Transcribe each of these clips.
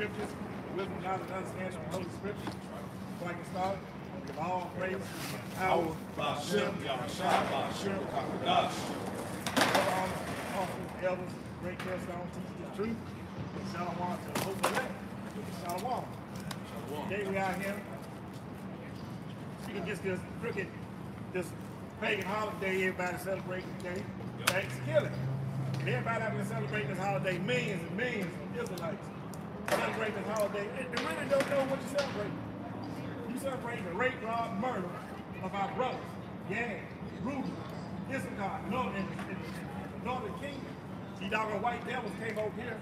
scriptures, the wisdom, knowledge, and understanding of Holy Scriptures. Before I get started, I give all praise, power, Hashem, Yahshua, Gosh. All the elders, great millstone, teachers the truth. Shalom to the hope elect. Shalom. Today we out here. You can get this crooked, this pagan holiday everybody celebrating today. Thanksgiving. And everybody out there celebrating this holiday, millions and millions of Israelites celebrate this holiday. They really don't know what you're celebrating. You celebrate the rape, rob, murder of our brothers, Yang, Reuben, Issachar, in the northern kingdom. These doggone white devils came over here,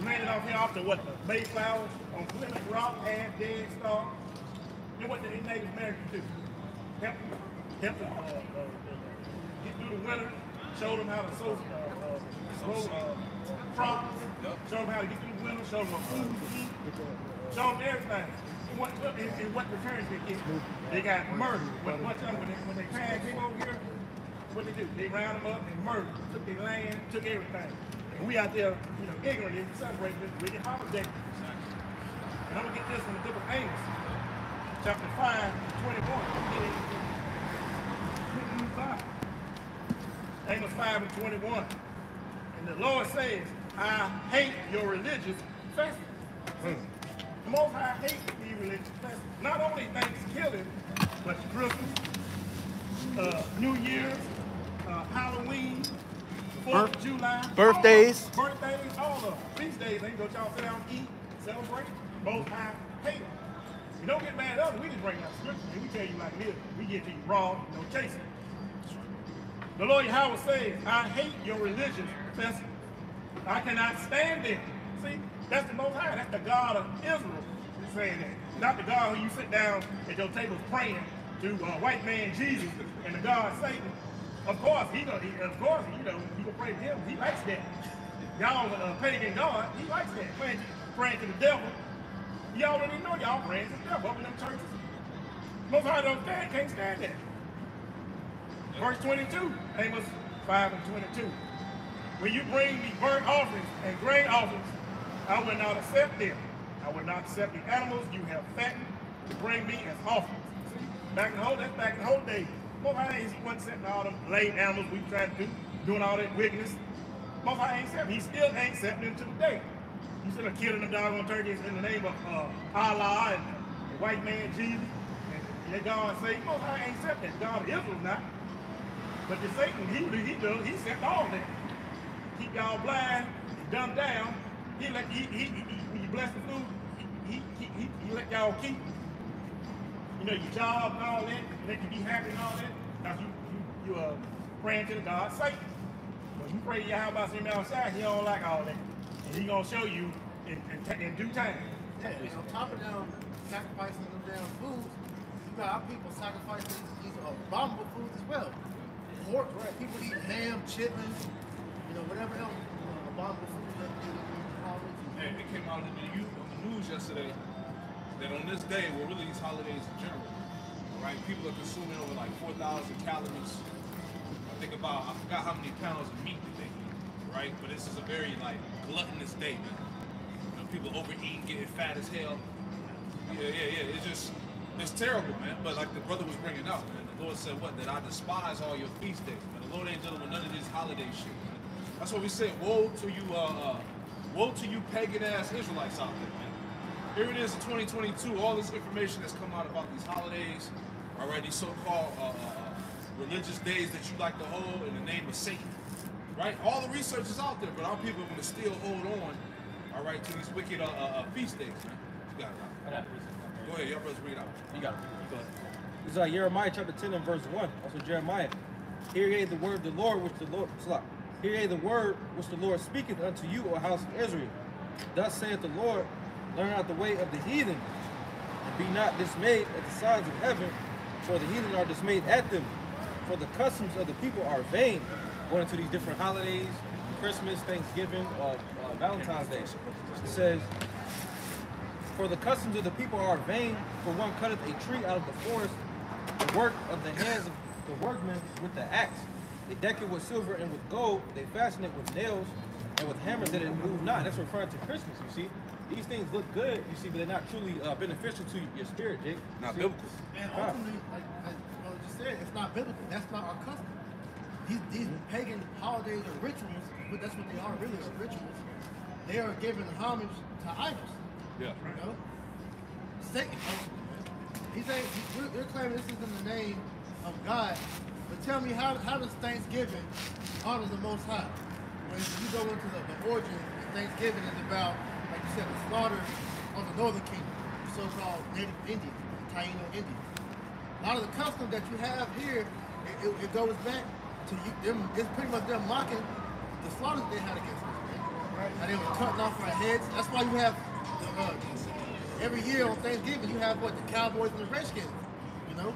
landed off here off the Mayflower on Plymouth Rock, and Dead Star. And what did the Native Americans do? Help them get through the winter, show them how to sow crops, show them how to get through the winter, show them what food to eat, show them everything. And what returns they get? They got murdered. When they came over here, what they do? They round them up and murdered, took their land, took everything. And we out there, ignorantly celebrating this wicked holiday. And I'm gonna get this from the book of Amos, chapter 5, 21. Amos 5 and 21. And the Lord says, I hate your religious festivals. The Most High hates these religious festivals. Not only Thanksgiving, but Christmas, New Year's, Halloween, 4th of July, birthdays, all of them. These days, ain't gonna y'all sit down and eat, celebrate. Most High hate them. You don't get mad at us, we just bring out scripture and we tell you like it is. We get to you raw, no chasing. The Lord Yahweh says, I hate your religious festivals. I cannot stand them. See, that's the Most High. That's the God of Israel saying that. Not the God who you sit down at your table praying to white man Jesus and the God Satan. Of course, you can pray to him. He likes that. Y'all pagan God, he likes that. Praying to the devil. Y'all already know y'all praying to the devil up in them churches. Most High can't stand that. Verse 22, Amos 5 and 22. When you bring me burnt offerings and grain offerings, I will not accept them. I will not accept the animals you have fattened to bring me as offerings. See, back in the whole days, Most High wasn't accepting all them lame animals we tried to do, doing all that wickedness. Most High ain't accepting. He still ain't accepting them to today. You still are killing them doggone turkeys in the name of Allah and the white man Jesus and that God Satan. Most High ain't accepting. God of Israel's not. But the Satan, he accept all that. Keep y'all blind, dumbed down. When you bless the food, he let y'all keep, your job and all that, let you be happy and all that. Now you praying to the God Satan. When you pray to Yahweh him outside, he don't like all that. And he gonna show you in due time. Yeah, and on top of them sacrificing them damn foods, you got our people sacrificing these abominable foods as well. Pork, right? People eat ham, chitlins, whatever else abominable foods that they Hey, it came out on the news yesterday that on this day, well, really these holidays in general, right? People are consuming over like 4,000 calories. I forgot how many pounds of meat that they eat, right? But this is a very gluttonous day, man. People overeating, getting fat as hell. Yeah. It's terrible, man. But like the brother was bringing out, man, the Lord said what? That I despise all your feast days, man. The Lord ain't dealing with none of this holiday shit, man. That's what we said. Woe to you pagan ass Israelites out there, man. Here it is in 2022, all this information that's come out about these holidays, all right, these so-called religious days that you like to hold in the name of Satan, right? All the research is out there, but our people are going to still hold on, all right, to these wicked feast days, man. You got it. Go ahead, y'all brothers read out. You got it. Go ahead. This is Jeremiah chapter 10 and verse 1. Also Jeremiah. Hear ye the word of the Lord, Hear ye the word which the Lord speaketh unto you, O house of Israel. Thus saith the Lord, learn out the way of the heathen, and be not dismayed at the signs of heaven, for the heathen are dismayed at them. For the customs of the people are vain. Going into these different holidays, Christmas, Thanksgiving, Valentine's Day. It says, for the customs of the people are vain, for one cutteth a tree out of the forest, the work of the hands of the workmen with the axe. They deck it with silver and with gold, they fasten it with nails and with hammers that it move not. That's referring to Christmas, you see. these things look good, you see, but they're not truly beneficial to your spirit, Jake. Not See? biblical. And ultimately, like I just said, it's not biblical. That's not our custom. These pagan holidays or rituals, but that's what they are really, are rituals. They are giving homage to idols. Yeah. You know? Satan, ultimately, man. He's saying, they're claiming this is in the name of God. But tell me, how does Thanksgiving honor the Most High? When you go into the origin, Thanksgiving is about, like you said, the slaughter of the Northern Kingdom, the so-called Native Indians, the Taino Indians. A lot of the custom that you have here, it goes back to them. It's pretty much them mocking the slaughters they had against us, man. Right? How they were cutting off our heads. That's why you have every year on Thanksgiving you have what, the Cowboys and the Redskins. You know,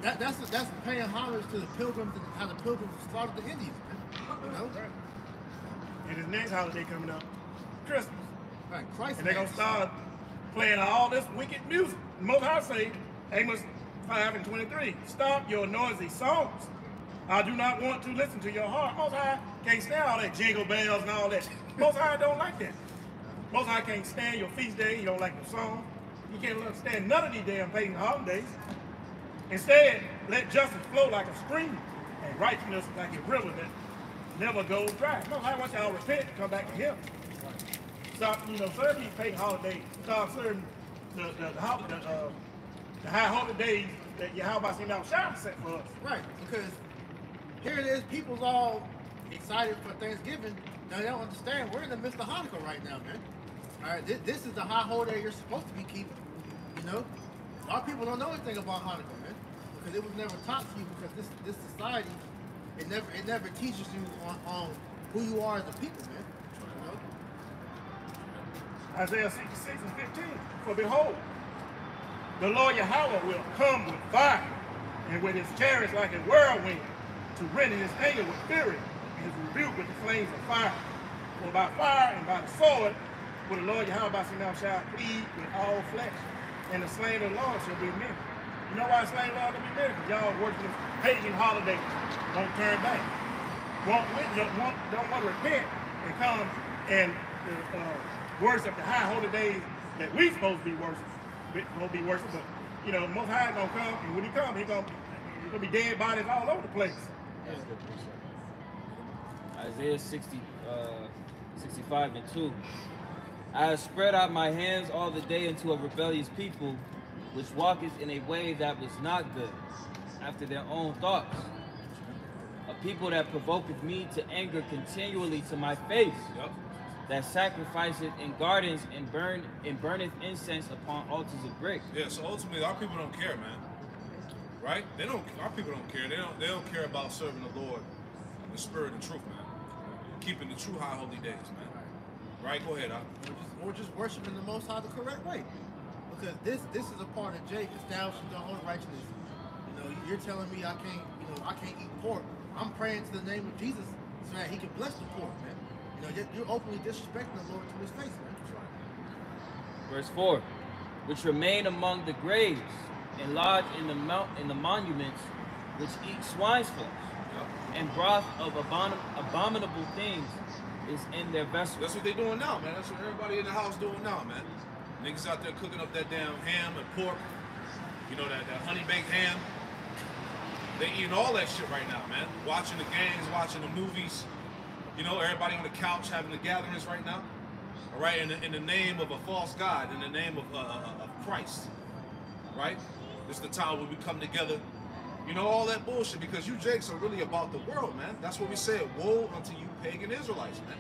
that's paying homage to the Pilgrims and how the Pilgrims slaughtered the Indians, man. You know. And his next holiday coming up, Christmas. Right, Christ. And they're gonna start playing all this wicked music. Most High say, Amos 5:23, stop your noisy songs. I do not want to listen to your heart. Most High can't stand all that jingle bells and all that. Most High don't like that. Most High can't stand your feast day. He don't like the song. He can't stand none of these damn pagan holidays. Instead, let justice flow like a stream and righteousness like a river that never goes dry. Most High wants y'all repent and come back to Him. Stop, serving these pagan holidays. Start serving the high holy days that Yahweh Shah set for us. Right, because here it is, people's all excited for Thanksgiving. Now they don't understand, we're in the midst of Hanukkah right now, man. All right, this is the high holiday you're supposed to be keeping, you know? A lot of people don't know anything about Hanukkah, man, because it was never taught to you, because this society, it never teaches you on who you are as a people, man. You know? Isaiah 66:15, for behold, the Lord Yahweh will come with fire, and with his chariots like a whirlwind, to rend in his anger with fury, and his rebuke with the flames of fire. For by fire and by the sword will the Lord Yahweh shall plead with all flesh, and the slain of the Lord shall be many. You know why the slain of the Lord will be many? Because y'all working this pagan holiday, won't turn back. Don't want to repent and come and worship the high holy days that we supposed to be worshiping. But Most High gonna come, and when he comes, he's gonna be dead bodies all over the place. Isaiah 65:2. I have spread out my hands all the day unto a rebellious people, which walketh in a way that was not good, after their own thoughts. A people that provoketh me to anger continually to my face, that sacrificeth in gardens and burneth incense upon altars of brick. Yeah, so ultimately our people don't care, man. Right? Our people don't care. They don't care about serving the Lord in the spirit and truth, man. Keeping the true high holy days, man. Right? Go ahead, Or just worshiping the Most High the correct way. Because this is a part of Jake establishing your own righteousness. You're telling me I can't eat pork. I'm praying to the name of Jesus so that he can bless the pork, man. You're openly disrespecting the Lord to his face, man. Verse 4. Which remain among the graves and lodge in the monuments, which eat swine's flesh, and broth of abominable things is in their vessels. That's what they doing now, man. That's what everybody in the house doing now, man. Niggas out there cooking up that damn ham and pork. That honey baked ham. They eating all that shit right now, man. Watching the games, watching the movies. Everybody on the couch having the gatherings right now. All right, in the name of a false god, in the name of Christ. Right? This is the time when we come together. All that bullshit, because you Jakes are really about the world, man. That's what we said. Woe unto you pagan Israelites, man.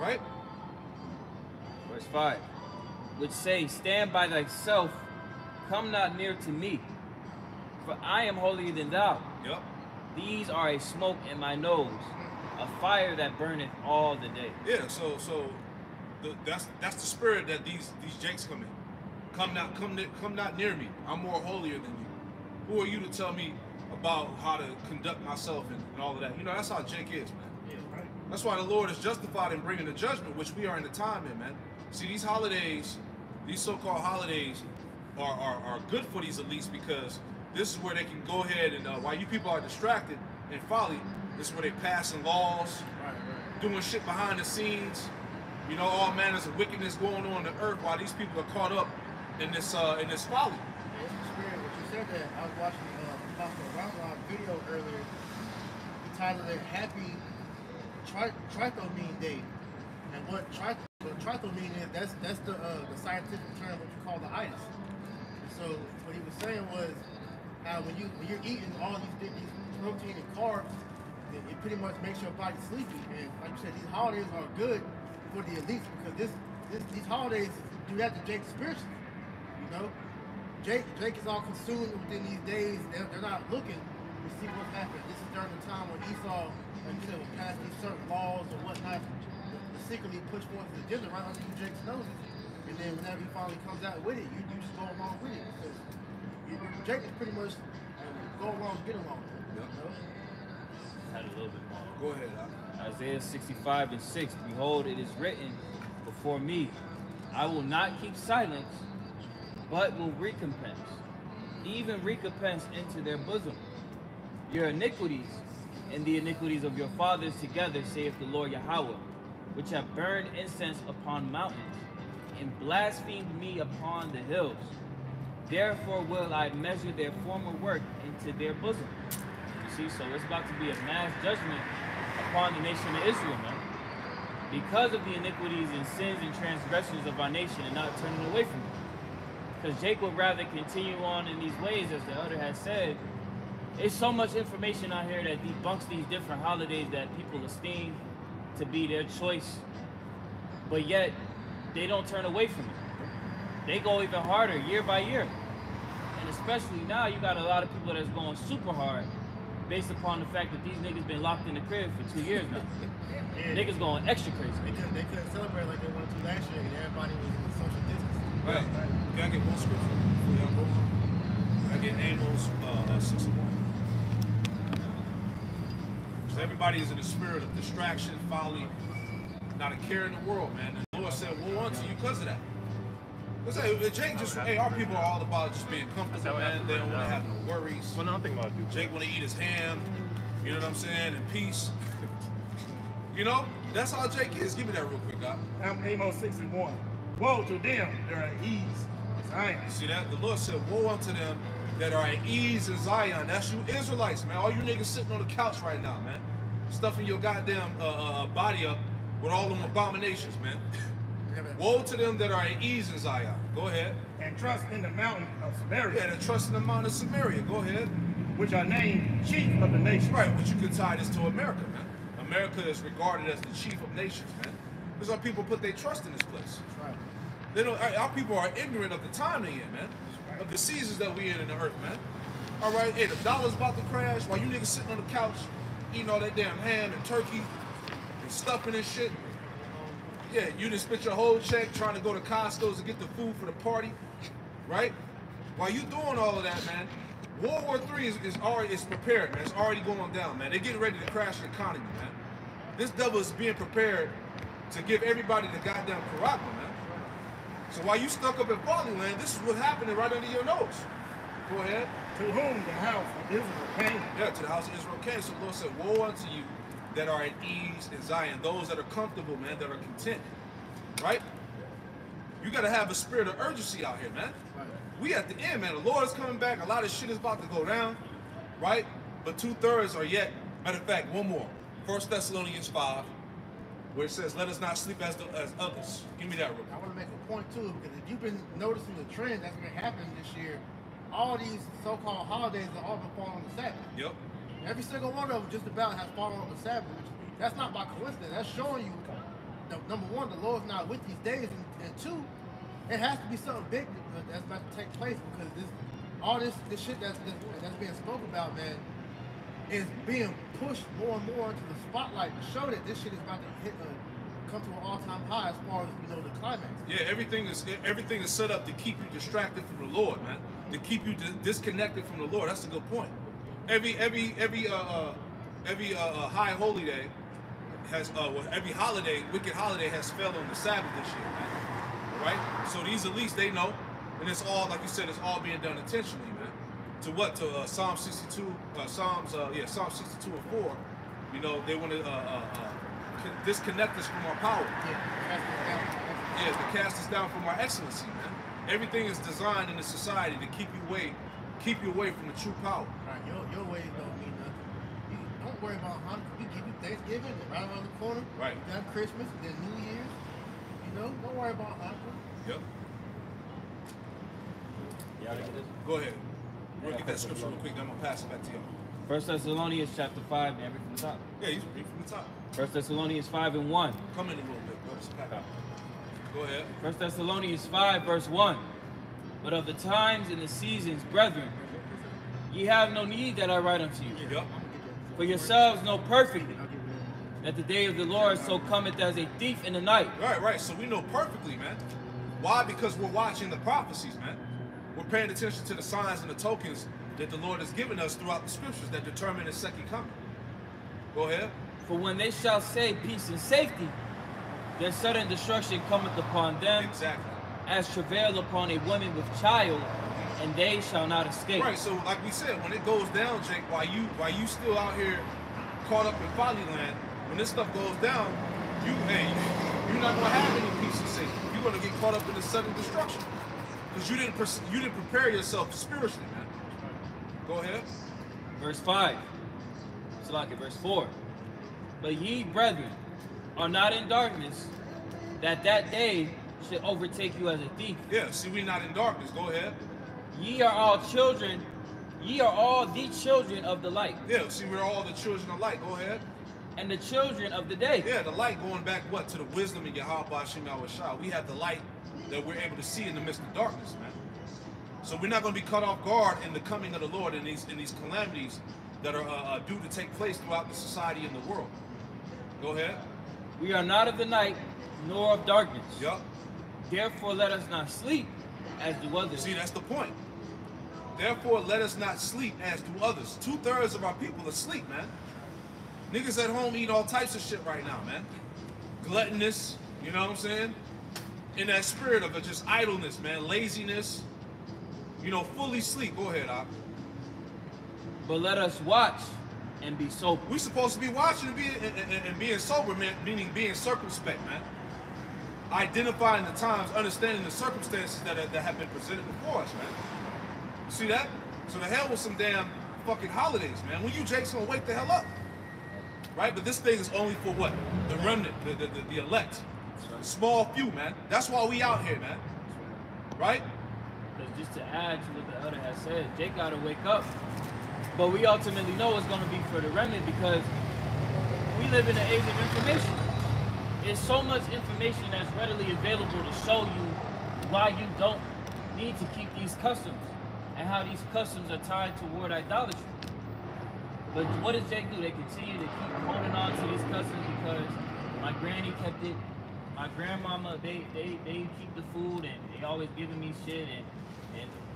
Right? Verse 5. Which say, stand by thyself, come not near to me, for I am holier than thou. Yep. These are a smoke in my nose, a fire that burneth all the day. Yeah, so that's the spirit that these Jakes come in. Come not near me. I'm more holier than you. Who are you to tell me about how to conduct myself and all of that? That's how Jake is, man. Yeah, right. That's why the Lord is justified in bringing the judgment, which we are in the time in, man. See, these holidays, these so-called holidays, are good for these elites, because this is where they can go ahead and, while you people are distracted and folly, this is where they're passing laws, doing shit behind the scenes, You know, all manners of wickedness going on the earth while these people are caught up in this folly. Yeah, it's weird. When you said that, I was watching Apostle Ron video earlier. He titled it "Happy Trithomene Day," and what trithomene is, that's the scientific term what you call the itis. So what he was saying was how when you're eating all these protein and carbs, it pretty much makes your body sleepy. And like you said, these holidays are good for the elites because these holidays do that to Jake spiritually. You know, Jake is all consumed within these days. They're not looking to see what's happening. This is during the time when Esau, like you said, will pass these certain laws or whatnot to secretly push forth his agenda right under Jake's noses. And then whenever he finally comes out with it, you just go along with it because Jake is pretty much go along, get along. Yep. You know? Had a little bit more. Go ahead, Isaiah 65:6. Behold, it is written before me, I will not keep silence, but will recompense, even recompense into their bosom. Your iniquities and the iniquities of your fathers together, saith the Lord Yahweh, which have burned incense upon mountains, and blasphemed me upon the hills. Therefore will I measure their former work into their bosom. You see, so it's about to be a mass judgment upon the nation of Israel, man. Because of the iniquities and sins and transgressions of our nation and not turning away from it. Because Jake would rather continue on in these ways, as the elder has said. There's so much information out here that debunks these different holidays that people esteem to be their choice, but yet they don't turn away from it. They go even harder year by year. And especially now, you got a lot of people that's going super hard based upon the fact that these niggas been locked in the crib for 2 years now. Niggas going extra crazy. They couldn't celebrate like they wanted to last year, and everybody was in social distance. Right. Can I get one scripture before y'all go on? I get Amos 6:1. So everybody is in the spirit of distraction, folly, not a care in the world, man. And the Lord said, woe unto you because of that. Let's say, Jake just, hey, our people are all about just being comfortable, man. They don't want to have no worries. Well, no, I'm thinking about it. Jake want to eat his ham, you know what I'm saying, in peace. You know, that's how Jake is. Give me that real quick, Doc. Amos 6:1. Woe to them that are at ease in Zion. You see that? The Lord said, woe unto them that are at ease in Zion. That's you Israelites, man. All you niggas sitting on the couch right now, man. Stuffing your goddamn body up with all them abominations, man. Woe to them that are at ease in Zion. Go ahead. And trust in the mountain of Samaria. Yeah, that trust in the mountain of Samaria. Go ahead. Which are named chief of the nations. Right, but you can tie this to America, man. America is regarded as the chief of nations, man. That's why people put their trust in this place. That's right. They don't. Our people are ignorant of the time they in, man. Of the seasons that we in the earth, man. All right, hey, the dollar's about to crash while you niggas sitting on the couch eating all that damn ham and turkey and stuffing and shit. Yeah, you done spent your whole check trying to go to Costco's to get the food for the party, right? While you doing all of that, man, World War III is prepared, man. It's already going down, man. They're getting ready to crash the economy, man. This devil is being prepared to give everybody the goddamn Karaka, man. So while you stuck up in Folly Land, this is what's happening right under your nose. Go ahead. To whom the house of Israel came. Yeah, to the house of Israel came. So the Lord said, woe unto you that are at ease in Zion, those that are comfortable, man, that are content, right? You got to have a spirit of urgency out here, man. Right. We at the end, man. The Lord is coming back. A lot of shit is about to go down, right? But 2/3 are yet. Matter of fact, one more. 1 Thessalonians 5, where it says, let us not sleep as others. Give me that real quick. I want to make a point too, because if you've been noticing the trend that's been happening this year, all these so-called holidays are all been falling on the Sabbath. Yep. Every single one of them just about has fallen on the Sabbath. That's not by coincidence. That's showing you, number one, the Lord's not with these days, and two, it has to be something big that's about to take place, because all this shit that's being spoke about, man, is being pushed more and more into the spotlight to show that this shit is about to come to an all-time high as far as the climax. Yeah, everything is set up to keep you distracted from the Lord, man. To keep you disconnected from the Lord. That's a good point. Every high holy day has every holiday, wicked holiday has fell on the Sabbath this year, man. All right. So these elites, they know, and it's all, like you said, it's all being done intentionally, man. To what? To Psalm 62, Psalm 62 and 4. You know, they want to disconnect us from our power. Yeah, Yeah, to cast us down from our excellency, man. Everything is designed in the society to keep you away from the true power. right. Your ways don't mean nothing. You don't worry about Hanukkah. We give you Thanksgiving, and right around the corner. Right. You got Christmas, then New Year's. You know, don't worry about Hanukkah. Yep. Y'all get this? Go ahead. We'll get that scripture real quick, then I'm gonna pass it back to y'all. 1 Thessalonians chapter 5, and read from the top. Yeah, you read from the top. 1 Thessalonians 5 and 1. Come in a little bit, bro. Just pack out. Go ahead. 1 Thessalonians 5, verse 1. But of the times and the seasons, brethren, ye have no need that I write unto you. Yep. For yourselves know perfectly that the day of the Lord so cometh as a thief in the night. Right. So we know perfectly, man. Why? Because we're watching the prophecies, man. We're paying attention to the signs and the tokens that the Lord has given us throughout the scriptures that determine his second coming. Go ahead. For when they shall say peace and safety, then sudden destruction cometh upon them, Exactly. as travail upon a woman with child, and they shall not escape. Right. So, like we said, when it goes down, Jake, while you still out here caught up in folly land, when this stuff goes down, you're not gonna have any peace and safety. You're gonna get caught up in the sudden destruction because you didn't prepare yourself spiritually, man. Go ahead. Verse 5. Verse 4. But ye, brethren, are not in darkness, that day should overtake you as a thief. Yeah. See, we're not in darkness. Go ahead. Ye are all children. Ye are all the children of the light, Yeah. See, we're all the children of light. Go ahead. and the children of the day. Yeah, the light going back what to the wisdom of Yahweh Bashim Yahweh. We have the light that we're able to see in the midst of darkness, man. So we're not going to be caught off guard in the coming of the Lord in these calamities that are due to take place throughout the society and the world. Go ahead. We are not of the night, nor of darkness. Yup. Therefore let us not sleep as do others. See, that's the point. Therefore, let us not sleep as do others. 2/3 of our people are asleep, man. Niggas at home eat all types of shit right now, man. Gluttonous, you know what I'm saying? In that spirit of just idleness, man. Laziness. You know, fully sleep. Go ahead, Op. But let us watch and be sober. We supposed to be watching and being sober, man, meaning being circumspect, man. Identifying the times, understanding the circumstances that have been presented before us, man. See that? So the hell with some damn fucking holidays, man. When you Jake's gonna wake the hell up. Right? But this thing is only for what? The remnant, the elect. Small few, man. That's why we out here, man. Right? Because just to add to what the elder has said, Jake got to wake up. But we ultimately know it's going to be for the remnant because we live in an age of information. There's so much information that's readily available to show you why you don't need to keep these customs and how these customs are tied toward idolatry. But what does Jake do? They continue to keep holding on to these customs because my granny kept it, my grandmama, they keep the food and they always giving me shit and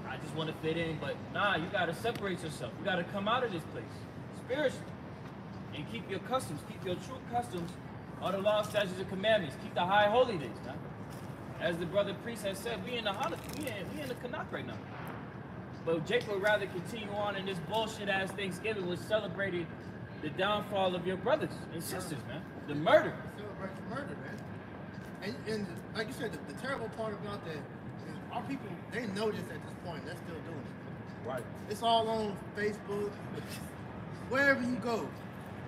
I just want to fit in. But nah, you got to separate yourself. You got to come out of this place spiritually and keep your customs, keep your true customs, all the law, statutes, and commandments. Keep the high holy days, man. As the brother priest has said, we in the we in the Canuck right now. But Jake would rather continue on in this bullshit ass Thanksgiving, which celebrated the downfall of your brothers and sisters, man. The murder. Celebrate the murder, man. And like you said, the terrible part about that is our people, they know this at this point. They're still doing it. Right. It's all on Facebook. Wherever you go,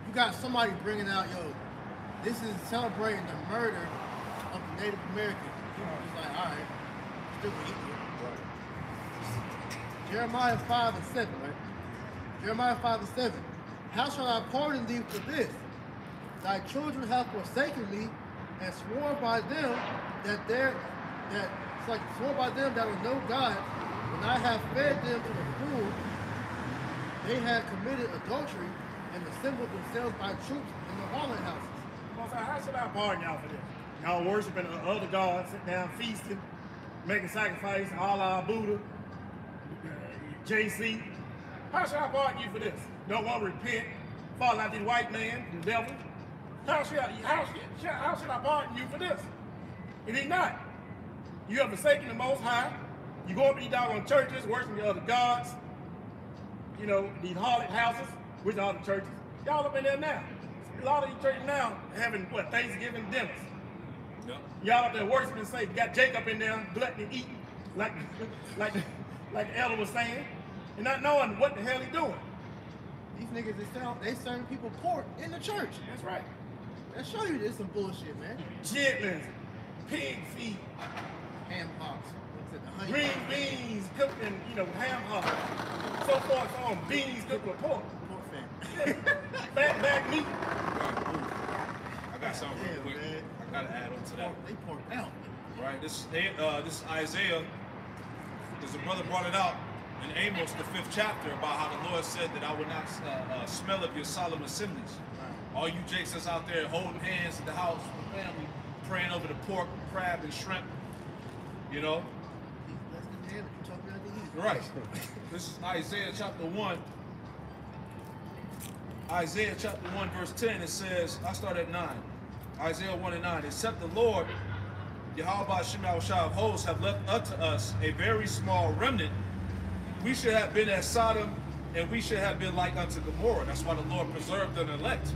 you got somebody bringing out, yo, this is celebrating the murder of the Native Americans. People just like, all right, still eating it. Jeremiah 5 and 7, right? Jeremiah 5 and 7. How shall I pardon thee for this? Thy children have forsaken me and sworn by them sworn by them that are no God. When I have fed them to the full, they had committed adultery and assembled themselves by troops in the harlot houses. How should I pardon y'all for this? Y'all worshiping other gods, sitting down feasting, making sacrifice, Allah, Buddha, JC. How should I pardon you for this? Don't want to repent, fall out this white man, the devil. How should I pardon you for this? It ain't not. You have forsaken the Most High. You go up to these doggone churches, worshiping the other gods. You know, these harlot houses, which are the churches. Y'all up in there now. a lot of these churches now having what, Thanksgiving dinners. Yep. Y'all up there worshiping, say got Jacob in there, glutton and eating, like the elder was saying, and not knowing what the hell he doing. These niggas, they serving people pork in the church. That's right. That show you there's some bullshit, man. Chitlins, pig feet, Ham hocks. What's it, the honey green hocks? beans cooked in, ham hocks, so forth, so on, beans cooked with pork, Pork fat. fat back meat. I got something real Yeah, quick. man. I gotta add on to that. They pork out. Right? This is Isaiah. Because the brother brought it out in Amos, the 5th chapter, about how the Lord said that I would not smell of your solemn assemblies. All you jakes that's out there holding hands at the house with the family, praying over the pork, crab, and shrimp. You know? That's the damn you talking about to eat. Right. This is Isaiah chapter 1. Isaiah chapter 1, verse 10, it says, I start at 9. Isaiah 1 and 9. Except the Lord, Yahweh Shema of hosts, have left unto us a very small remnant, we should have been as Sodom, and we should have been like unto Gomorrah. That's why the Lord preserved an elect.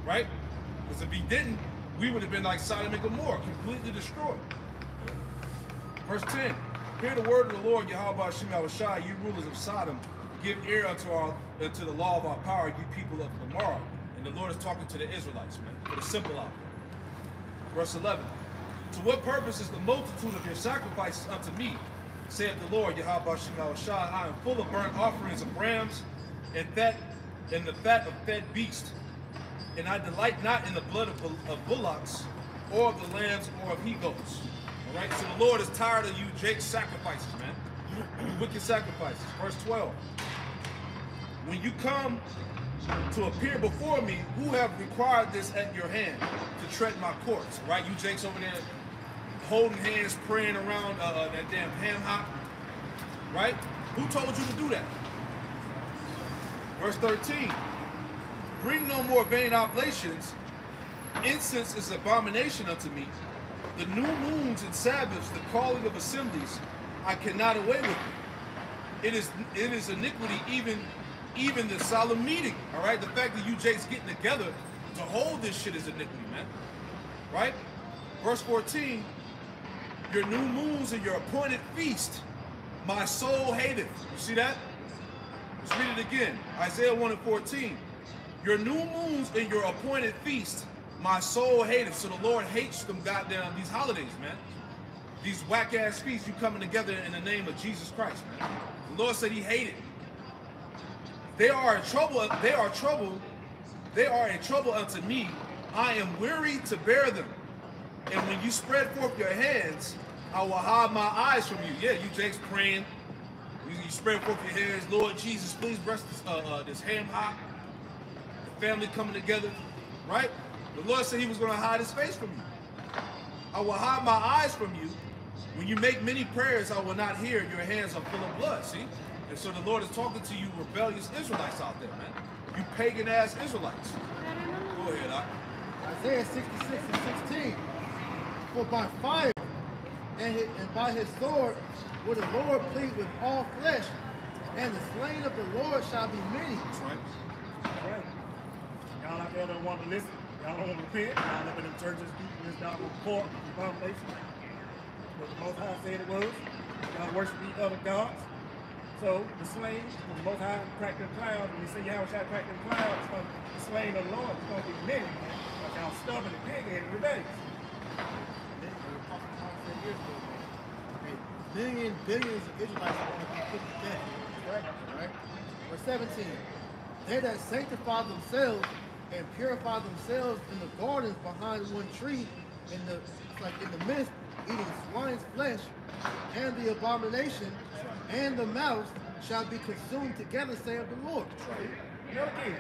Right? Because if he didn't, we would have been like Sodom and Gomorrah, completely destroyed. Verse 10. Hear the word of the Lord, Yahweh Shema, you rulers of Sodom. Give ear unto the law of our power, you people of Gomorrah. And the Lord is talking to the Israelites, man, for the simple out there. Verse 11. To what purpose is the multitude of your sacrifices unto me? Saith the Lord, Yahweh Shema, I am full of burnt offerings of rams and the fat of fed beasts. And I delight not in the blood of bullocks, or of the lambs, or of he-goats. All right, so the Lord is tired of you Jake's sacrifices, man. Wicked sacrifices. Verse 12. When you come to appear before me, who have required this at your hand to tread my courts? Right, you Jakes over there holding hands, praying around that damn ham hock. Right? Who told you to do that? Verse 13. Bring no more vain oblations. Incense is abomination unto me. The new moons and Sabbaths, the calling of assemblies, I cannot away with it. It is iniquity, even the solemn meeting. All right, the fact that you Jakes getting together to hold this shit is iniquity, man. Right? Verse 14. Your new moons and your appointed feast, my soul hateth. You see that? Let's read it again. Isaiah 1 and 14. Your new moons and your appointed feast, my soul hateth. So the Lord hates them goddamn these holidays, man. These whack-ass feasts you coming together in the name of Jesus Christ, man. The Lord said he hated. They are a trouble unto me. I am weary to bear them. And when you spread forth your hands, I will hide my eyes from you. Yeah, you Jakes praying. You spread forth your hands. Lord Jesus, please bless this ham hock. The family coming together, right? The Lord said he was going to hide his face from you. I will hide my eyes from you. When you make many prayers, I will not hear. Your hands are full of blood, see? And so the Lord is talking to you rebellious Israelites out there, man. You pagan-ass Israelites. Go ahead, Doc. Isaiah 66 and 16. For by fire and by his sword will the Lord plead with all flesh, and the slain of the Lord shall be many. That's right. That's right. Y'all out there don't want to listen. Y'all don't want to repent. Y'all live in them churches eating this dog with pork and abomination. But the Most High said it was. Y'all worship these other gods. So the slain, when the Most High cracked them clouds, when you say Yahweh shall crack them clouds, the slain of the Lord is going to be many. But y'all stubborn and pig-headed and rebellious. Billions of Israelites are going to be put to death. Right? Verse 17. They that sanctify themselves and purify themselves in the gardens behind one tree, in the midst, eating swine's flesh, and the abomination, and the mouse shall be consumed together, saith the Lord.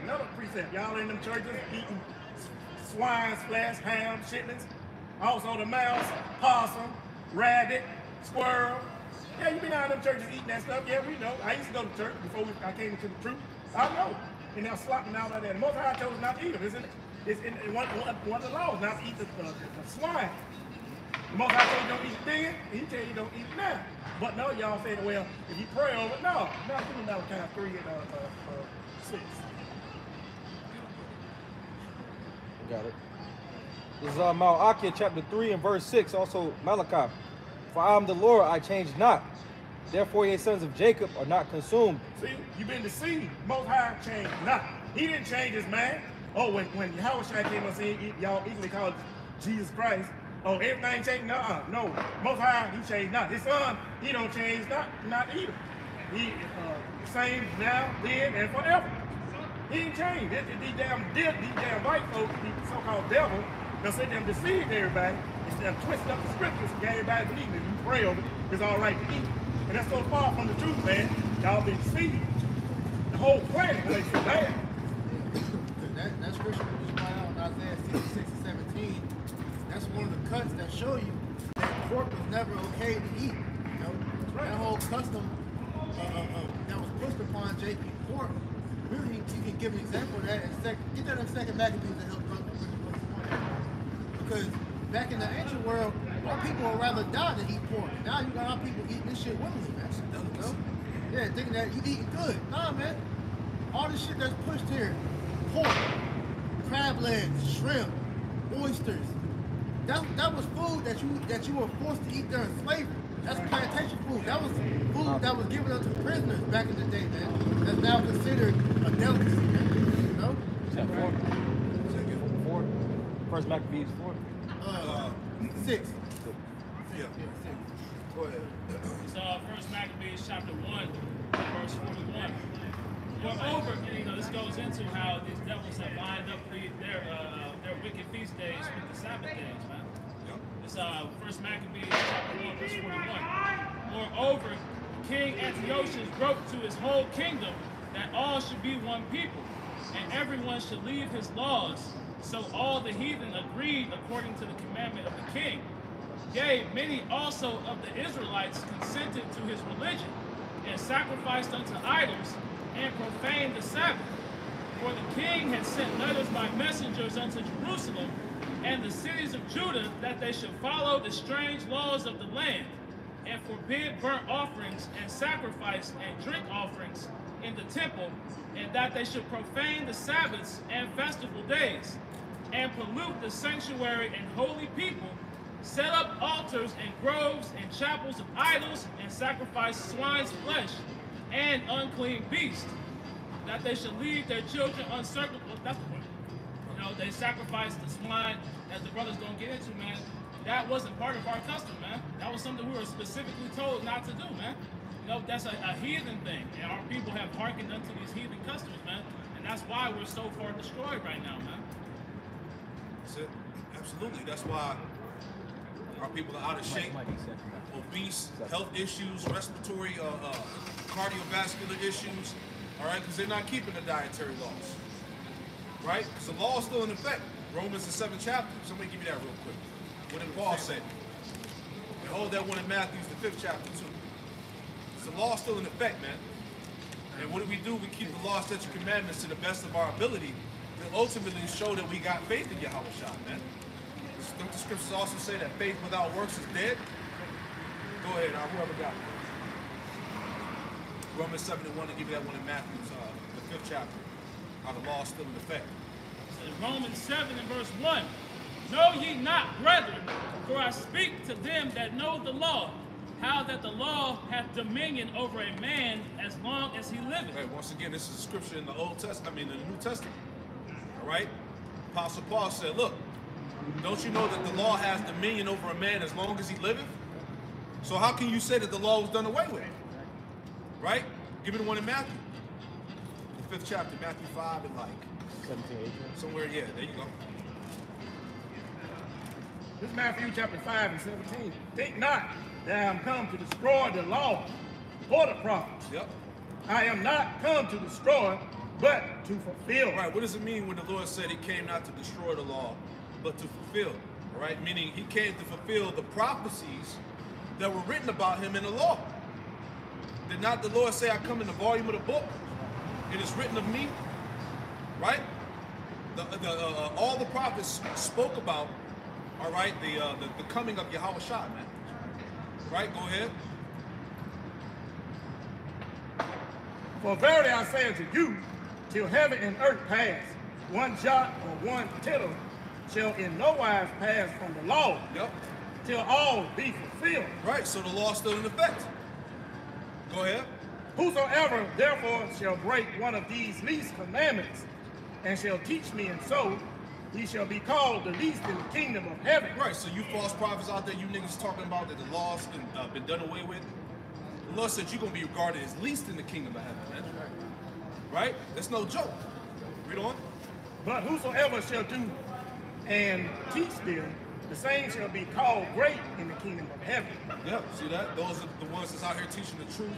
Another precept. Y'all in them churches eating swine's flesh, ham, chitlins. Also the mouse, possum, rabbit, squirrel. Yeah, you been out in them churches eating that stuff. Yeah, we know. I used to go to church before I came into the truth. I know. And they're slopping out like that. The Most High told us not to eat them. It's in one of the laws, not to eat the swine. The Most High told you don't eat it then, and he tell you don't eat it now. But no, y'all say, well, if you pray over it, no. Not doing that kind of 3 and 6. Got it. This is Malachi chapter 3 and verse 6, also Malachi. For I am the Lord, I change not. Therefore, ye sons of Jacob are not consumed. See, you've been deceived. Most High changed not. He didn't change his man. Oh, when Yahushua came and said, y'all equally called Jesus Christ, oh, everything changed? No. Most High, he changed not. His son, he don't change not either. He same now, then, and forever. He ain't changed. These damn white folks, these so-called devils, they'll sit there and deceive everybody instead of twisting up the scriptures and get everybody believing if you pray over it, it's all right to eat. And that's so far from the truth, man. Y'all been deceived. The whole planet is so bad. That scripture that was brought out in Isaiah 66 and 17, that's one of the cuts that show you that pork was never okay to eat. You know? That whole custom that was pushed upon Jake eating pork. Really, you can give an example of that get that in second Maccabees to help brother. Because back in the ancient world, our people would rather die than eat pork. Now you got our people eating this shit willingly, man. You know? Yeah, thinking that you eating good. Nah, man. All this shit that's pushed here, pork, crab legs, shrimp, oysters. That was food that you were forced to eat during slavery. That's plantation food. That was food that was given up to prisoners back in the day, man. That's now considered a delicacy, man. You know? Four. First Maccabees 4. 6. Yeah. 6. Go ahead. So First Maccabees chapter 1, verse 41. Moreover, this goes into how these devils have lined up their wicked feast days with the Sabbath days, man. It's First Maccabees chapter 1, verse 41. Moreover, King Antiochus wrote to his whole kingdom that all should be one people, and everyone should leave his laws. So all the heathen agreed according to the commandment of the king. Yea, many also of the Israelites consented to his religion, and sacrificed unto idols, and profaned the Sabbath. For the king had sent letters by messengers unto Jerusalem and the cities of Judah that they should follow the strange laws of the land, and forbid burnt offerings and sacrifice and drink offerings in the temple, and that they should profane the Sabbaths and festival days, and pollute the sanctuary and holy people, set up altars and groves and chapels of idols, and sacrifice swine's flesh and unclean beasts, that they should leave their children uncircumcised. That's the point. They sacrificed the swine, as the brother's gonna get into, man. That wasn't part of our custom, man. That was something we were specifically told not to do, man. That's a heathen thing, and our people have hearkened unto these heathen customs, man. And that's why we're so far destroyed right now, man. That's it. Absolutely. That's why our people are out of shape, obese, health issues, respiratory, cardiovascular issues, all right, because they're not keeping the dietary laws, right? Because the law is still in effect. Romans the 7th chapter. Somebody give me that real quick. What did Paul say? And hold that one in Matthew, the 5th chapter too. So the law is still in effect, man. And what do? We keep the law, statutes, commandments to the best of our ability to ultimately show that we got faith in Yahushua, man. Don't the scriptures also say that faith without works is dead? Go ahead, whoever got it. Romans 7:1, to give you that one in Matthew, the 5th chapter. How the law is still in effect. In Romans 7 and verse 1, know ye not, brethren, for I speak to them that know the law, how that the law hath dominion over a man as long as he liveth. Right, once again, this is a scripture in the Old Testament, in the New Testament. All right? Apostle Paul said, look, don't you know that the law has dominion over a man as long as he liveth? So how can you say that the law was done away with? Right? Give me the one in Matthew. The 5th chapter, Matthew 5 and 17, 18. somewhere, yeah, there you go. This is Matthew chapter 5 and 17. Think not that I am come to destroy the law or the prophets. Yep. I am not come to destroy, but to fulfill. Right, what does it mean when the Lord said he came not to destroy the law, but to fulfill? All right, meaning he came to fulfill the prophecies that were written about him in the law. Did not the Lord say, I come in the volume of the book? It is written of me, right? All the prophets spoke about, all right, the coming of Yahushua, man. Right, go ahead. For verily I say unto you, till heaven and earth pass, one jot or one tittle shall in no wise pass from the law Yep. till all be fulfilled. Right, so the law's still in effect. Go ahead. Whosoever therefore shall break one of these least commandments and shall teach me and so, he shall be called the least in the kingdom of heaven. Right, so you false prophets out there, you niggas talking about that the law's been done away with. The Lord said you're going to be regarded as least in the kingdom of heaven, man. Right? That's no joke. Read on. But whosoever shall do and teach them, the same shall be called great in the kingdom of heaven. Yeah, see that? Those are the ones that's out here teaching the truth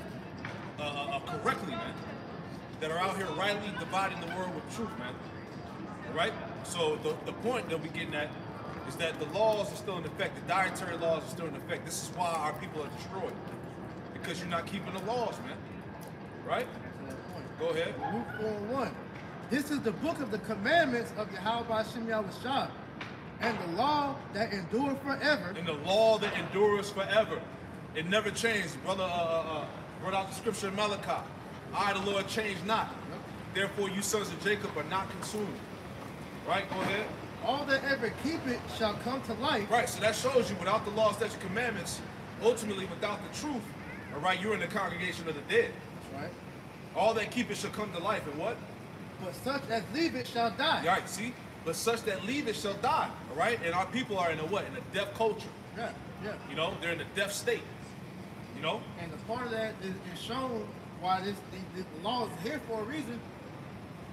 correctly, man. That are out here rightly dividing the word with truth, man. Right? So the point that we're getting at is that the laws are still in effect. The dietary laws are still in effect. This is why our people are destroyed. Because you're not keeping the laws, man. Right? Go ahead. Luke 4:1. This is the book of the commandments of Yahweh Shem Yahushua, and the law that endure forever. And the law that endures forever. It never changed. Brother brought out the scripture in Malachi. I, the Lord, change not. Therefore, you sons of Jacob are not consumed. Right? Go ahead. All that ever keep it shall come to life. Right, so that shows you without the law, statutes, commandments, ultimately without the truth, all right, you're in the congregation of the dead. That's right. All that keep it shall come to life, and what? But such as leave it shall die. Right, see? But such that leave it shall die, all right? And our people are in a what? In a deaf culture. Yeah, yeah. You know, they're in a deaf state. You know? And the part of that is shown why the law is here for a reason.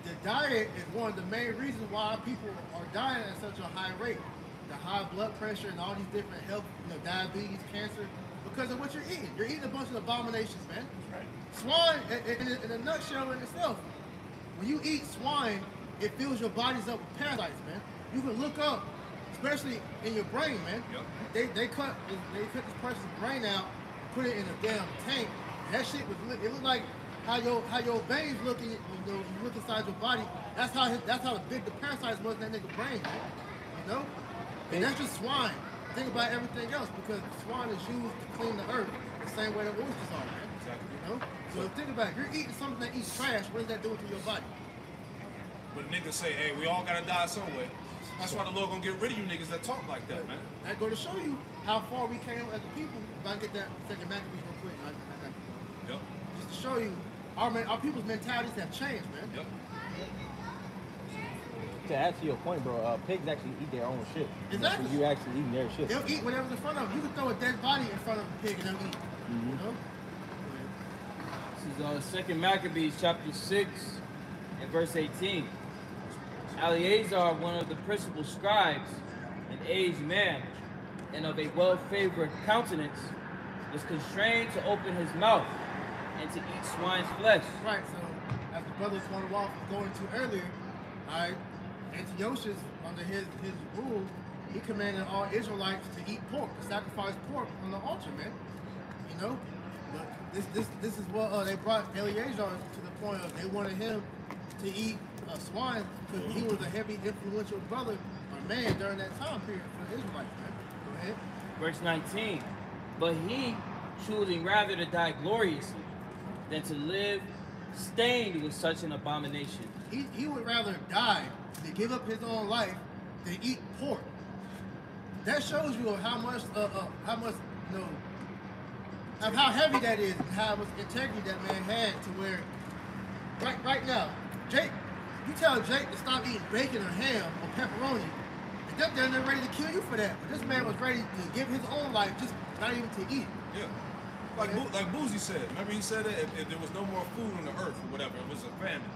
The diet is one of the main reasons why our people are dying at such a high rate. The high blood pressure and all these different health, diabetes, cancer, because of what you're eating. You're eating a bunch of abominations, man. Right. Swine, in a nutshell in itself, when you eat swine, it fills your bodies up with parasites, man. You can look up, especially in your brain, man. Yep. They cut this person's brain out, put it in a damn tank. That shit it looked like how your veins look in, you look inside your body. That's how big the parasites was in that nigga brain, man. You know? And that's just swine. Think about everything else, because swine is used to clean the earth the same way that oysters are, man. Exactly. You know? So think about it. If you're eating something that eats trash, what is that doing to your body? But niggas say, hey, we all gotta die some way. That's why the Lord gonna get rid of you niggas that talk like that, man. That go to show you how far we came as a people. If I can get that second Maccabees real quick. Yep. Just to show you, our people's mentalities have changed, man. Yep. To add to your point, bro, pigs actually eat their own shit. Exactly. So you actually eating their shit. They'll eat whatever's in front of them. You can throw a dead body in front of a pig and they'll eat. You know? This is 2 Maccabees chapter 6 and verse 18. Eleazar, one of the principal scribes, an aged man, and of a well-favored countenance, was constrained to open his mouth and to eat swine's flesh. Right, so as the brothers wanted to go into earlier, alright, Antiochus, under his rule, he commanded all Israelites to eat pork, to sacrifice pork on the altar, man. You know? But this is what they brought Eleazar to the point of they wanted him to eat swine because he was a heavy influential brother or man during that time period for the Israelites, man. Go ahead. Verse 19. But he, choosing rather to die gloriously than to live stained with such an abomination. He would rather die than give up his own life than eat pork. That shows you how much of how heavy that is and how much integrity that man had to where right now, Jake, you tell Jake to stop eating bacon or ham or pepperoni, and they're ready to kill you for that. But this man was ready to give his own life just not even to eat. Yeah. Like Boozy said. Remember he said that if there was no more food on the earth or whatever, it was a famine.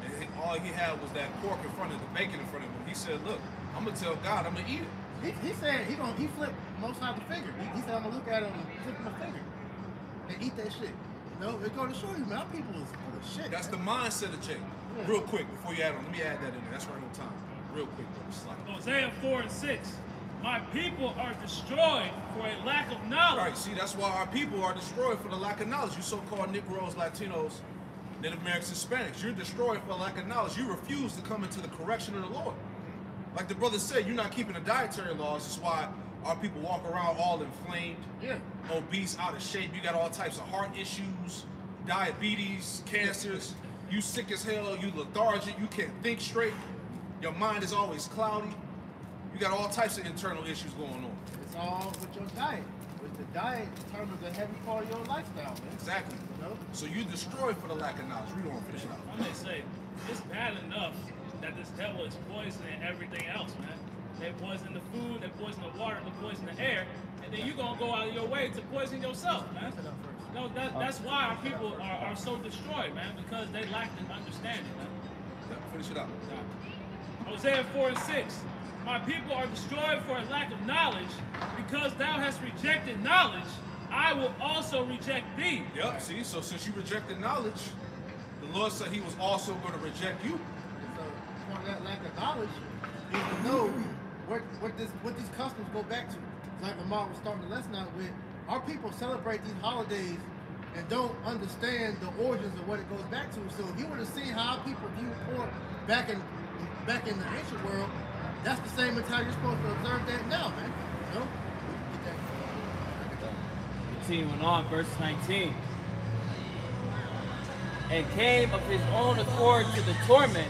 And all he had was that pork in front of the bacon in front of him. He said, look, I'm going to tell God I'm going to eat it. He said he flipped most of the finger. He said I'm going to look at him and flip my finger and eat that shit. You know, it go to show you, man, our people is full of shit. That's the mindset of Jake. Yeah. Real quick, before you add on, let me add that in there. That's right on time. Real quick, bro. Just like Hosea 4 and 6. My people are destroyed for a lack of knowledge. right, see, that's why our people are destroyed for the lack of knowledge. You so-called Negroes, Latinos, Native Americans, Hispanics, you're destroyed for lack of knowledge. You refuse to come into the correction of the Lord. Like the brother said, you're not keeping the dietary laws. That's why our people walk around all inflamed, obese, out of shape. You got all types of heart issues, diabetes, cancers. You sick as hell. You lethargic. You can't think straight. Your mind is always cloudy. You got all types of internal issues going on. It's all with your diet. With the diet determines a heavy part of your lifestyle, man. Exactly. You know? So you destroyed for the lack of knowledge. We don't finish it out. I'm gonna say, it's bad enough that this devil is poisoning everything else, man. They poison the food, they poison the water, they poison the air, and then you gonna go out of your way to poison yourself, man. No, that's why our people are so destroyed, man, because they lack the understanding, man. Yeah, finish it out. Hosea 4 and 6. My people are destroyed for a lack of knowledge. Because thou hast rejected knowledge, I will also reject thee. Yep, see, so since you rejected knowledge, the Lord said he was also going to reject you. So for that lack of knowledge, you need to know what these customs go back to. Like Lamar was starting the lesson out with, our people celebrate these holidays and don't understand the origins of what it goes back to. So if you were to see how people view pork back in the ancient world, that's the same mentality you're supposed to observe that now, man. You know? Continuing on, verse 19. And came of his own accord to the torment,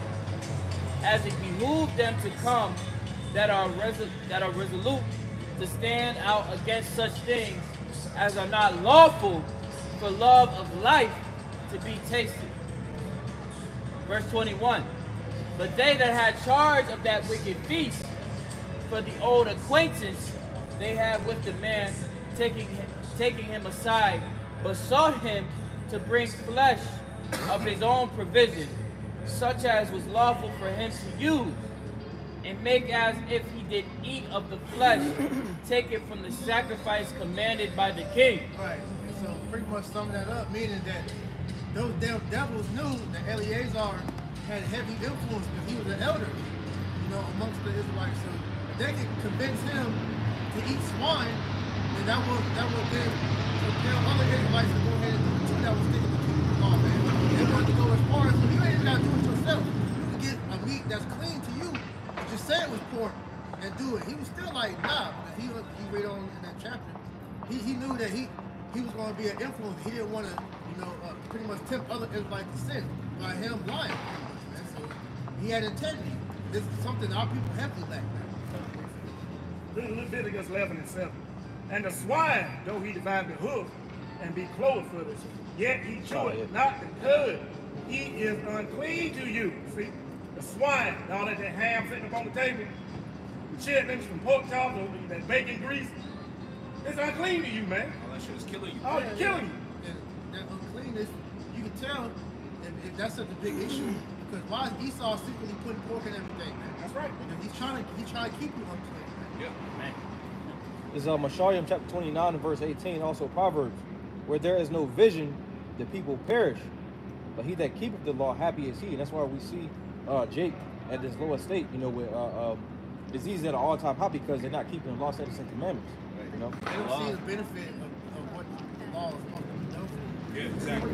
as it behooved them to come that are resolute to stand out against such things as are not lawful for love of life to be tasted. Verse 21. But they that had charge of that wicked feast, for the old acquaintance they had with the man, taking him aside, besought him to bring flesh of his own provision, such as was lawful for him to use, and make as if he did eat of the flesh, take it from the sacrifice commanded by the king. Right. So pretty much sum that up, meaning that those damn devils knew that Eleazar had heavy influence because he was an elder, you know, amongst the Israelites. So if they could convince him to eat swine, then that would then compel other Israelites to go ahead and do it too. That was sticking to the law, man. They wanted to go as far as, well, you ain't even got to do it yourself. You can get a meat that's clean to you, but you say it was pork, and do it. He was still like, nah, because he read on in that chapter. He knew that he was going to be an influence. He didn't want to, you know, pretty much tempt other Israelites to sin by him lying. And so he had integrity. This is something our people have to lack. Leviticus 11 and 7. And the swine, though he divide the hoof and be clothed for this, yet he cheweth not the cud. He is unclean to you. See, the swine, all that ham sitting up on the table, the chitlins from pork chops, or that bacon grease, it's unclean to you, man. All that shit is killing you. Oh, it's killing you. And that uncleanness, you can tell if that's such a big issue. Because why is Esau secretly putting pork in everything, man? That's right. Because he's trying to keep you unclean, man. Yeah. Man. It's Mashaliam chapter 29 and verse 18, also Proverbs. Where there is no vision, the people perish. But he that keepeth the law, happy is he. And that's why we see Jake at this lower state, you know, with diseases that are all-time high because they're not keeping the law, statutes, and commandments. You know? They don't see the benefit of what the law is supposed to do. Yeah, exactly.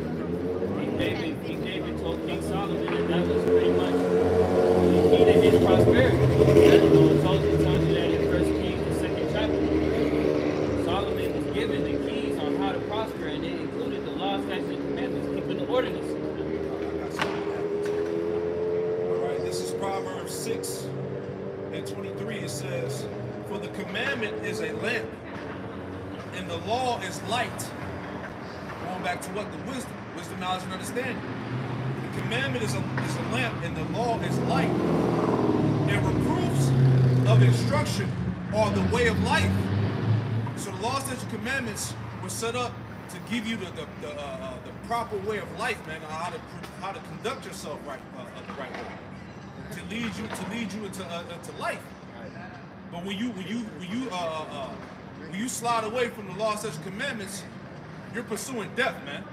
King David told King Solomon that was pretty much the key to his prosperity. It tells you that in 1 Kings, the 2nd chapter. Solomon was given the keys on how to prosper, and it included the law, statutes, and commandments, keeping the ordinances. All right, this is Proverbs 6 and 23. It says, for the commandment is a lamp, and the law is light. Going back to what? The wisdom, knowledge, and understanding. The commandment is a lamp, and the law is light. And reproofs of instruction are the way of life. So the law, statutes, and commandments were set up to give you the proper way of life, man, how to conduct yourself right, the right way, to lead you into life. But when you slide away from the law, statutes, and commandments, you're pursuing death, man.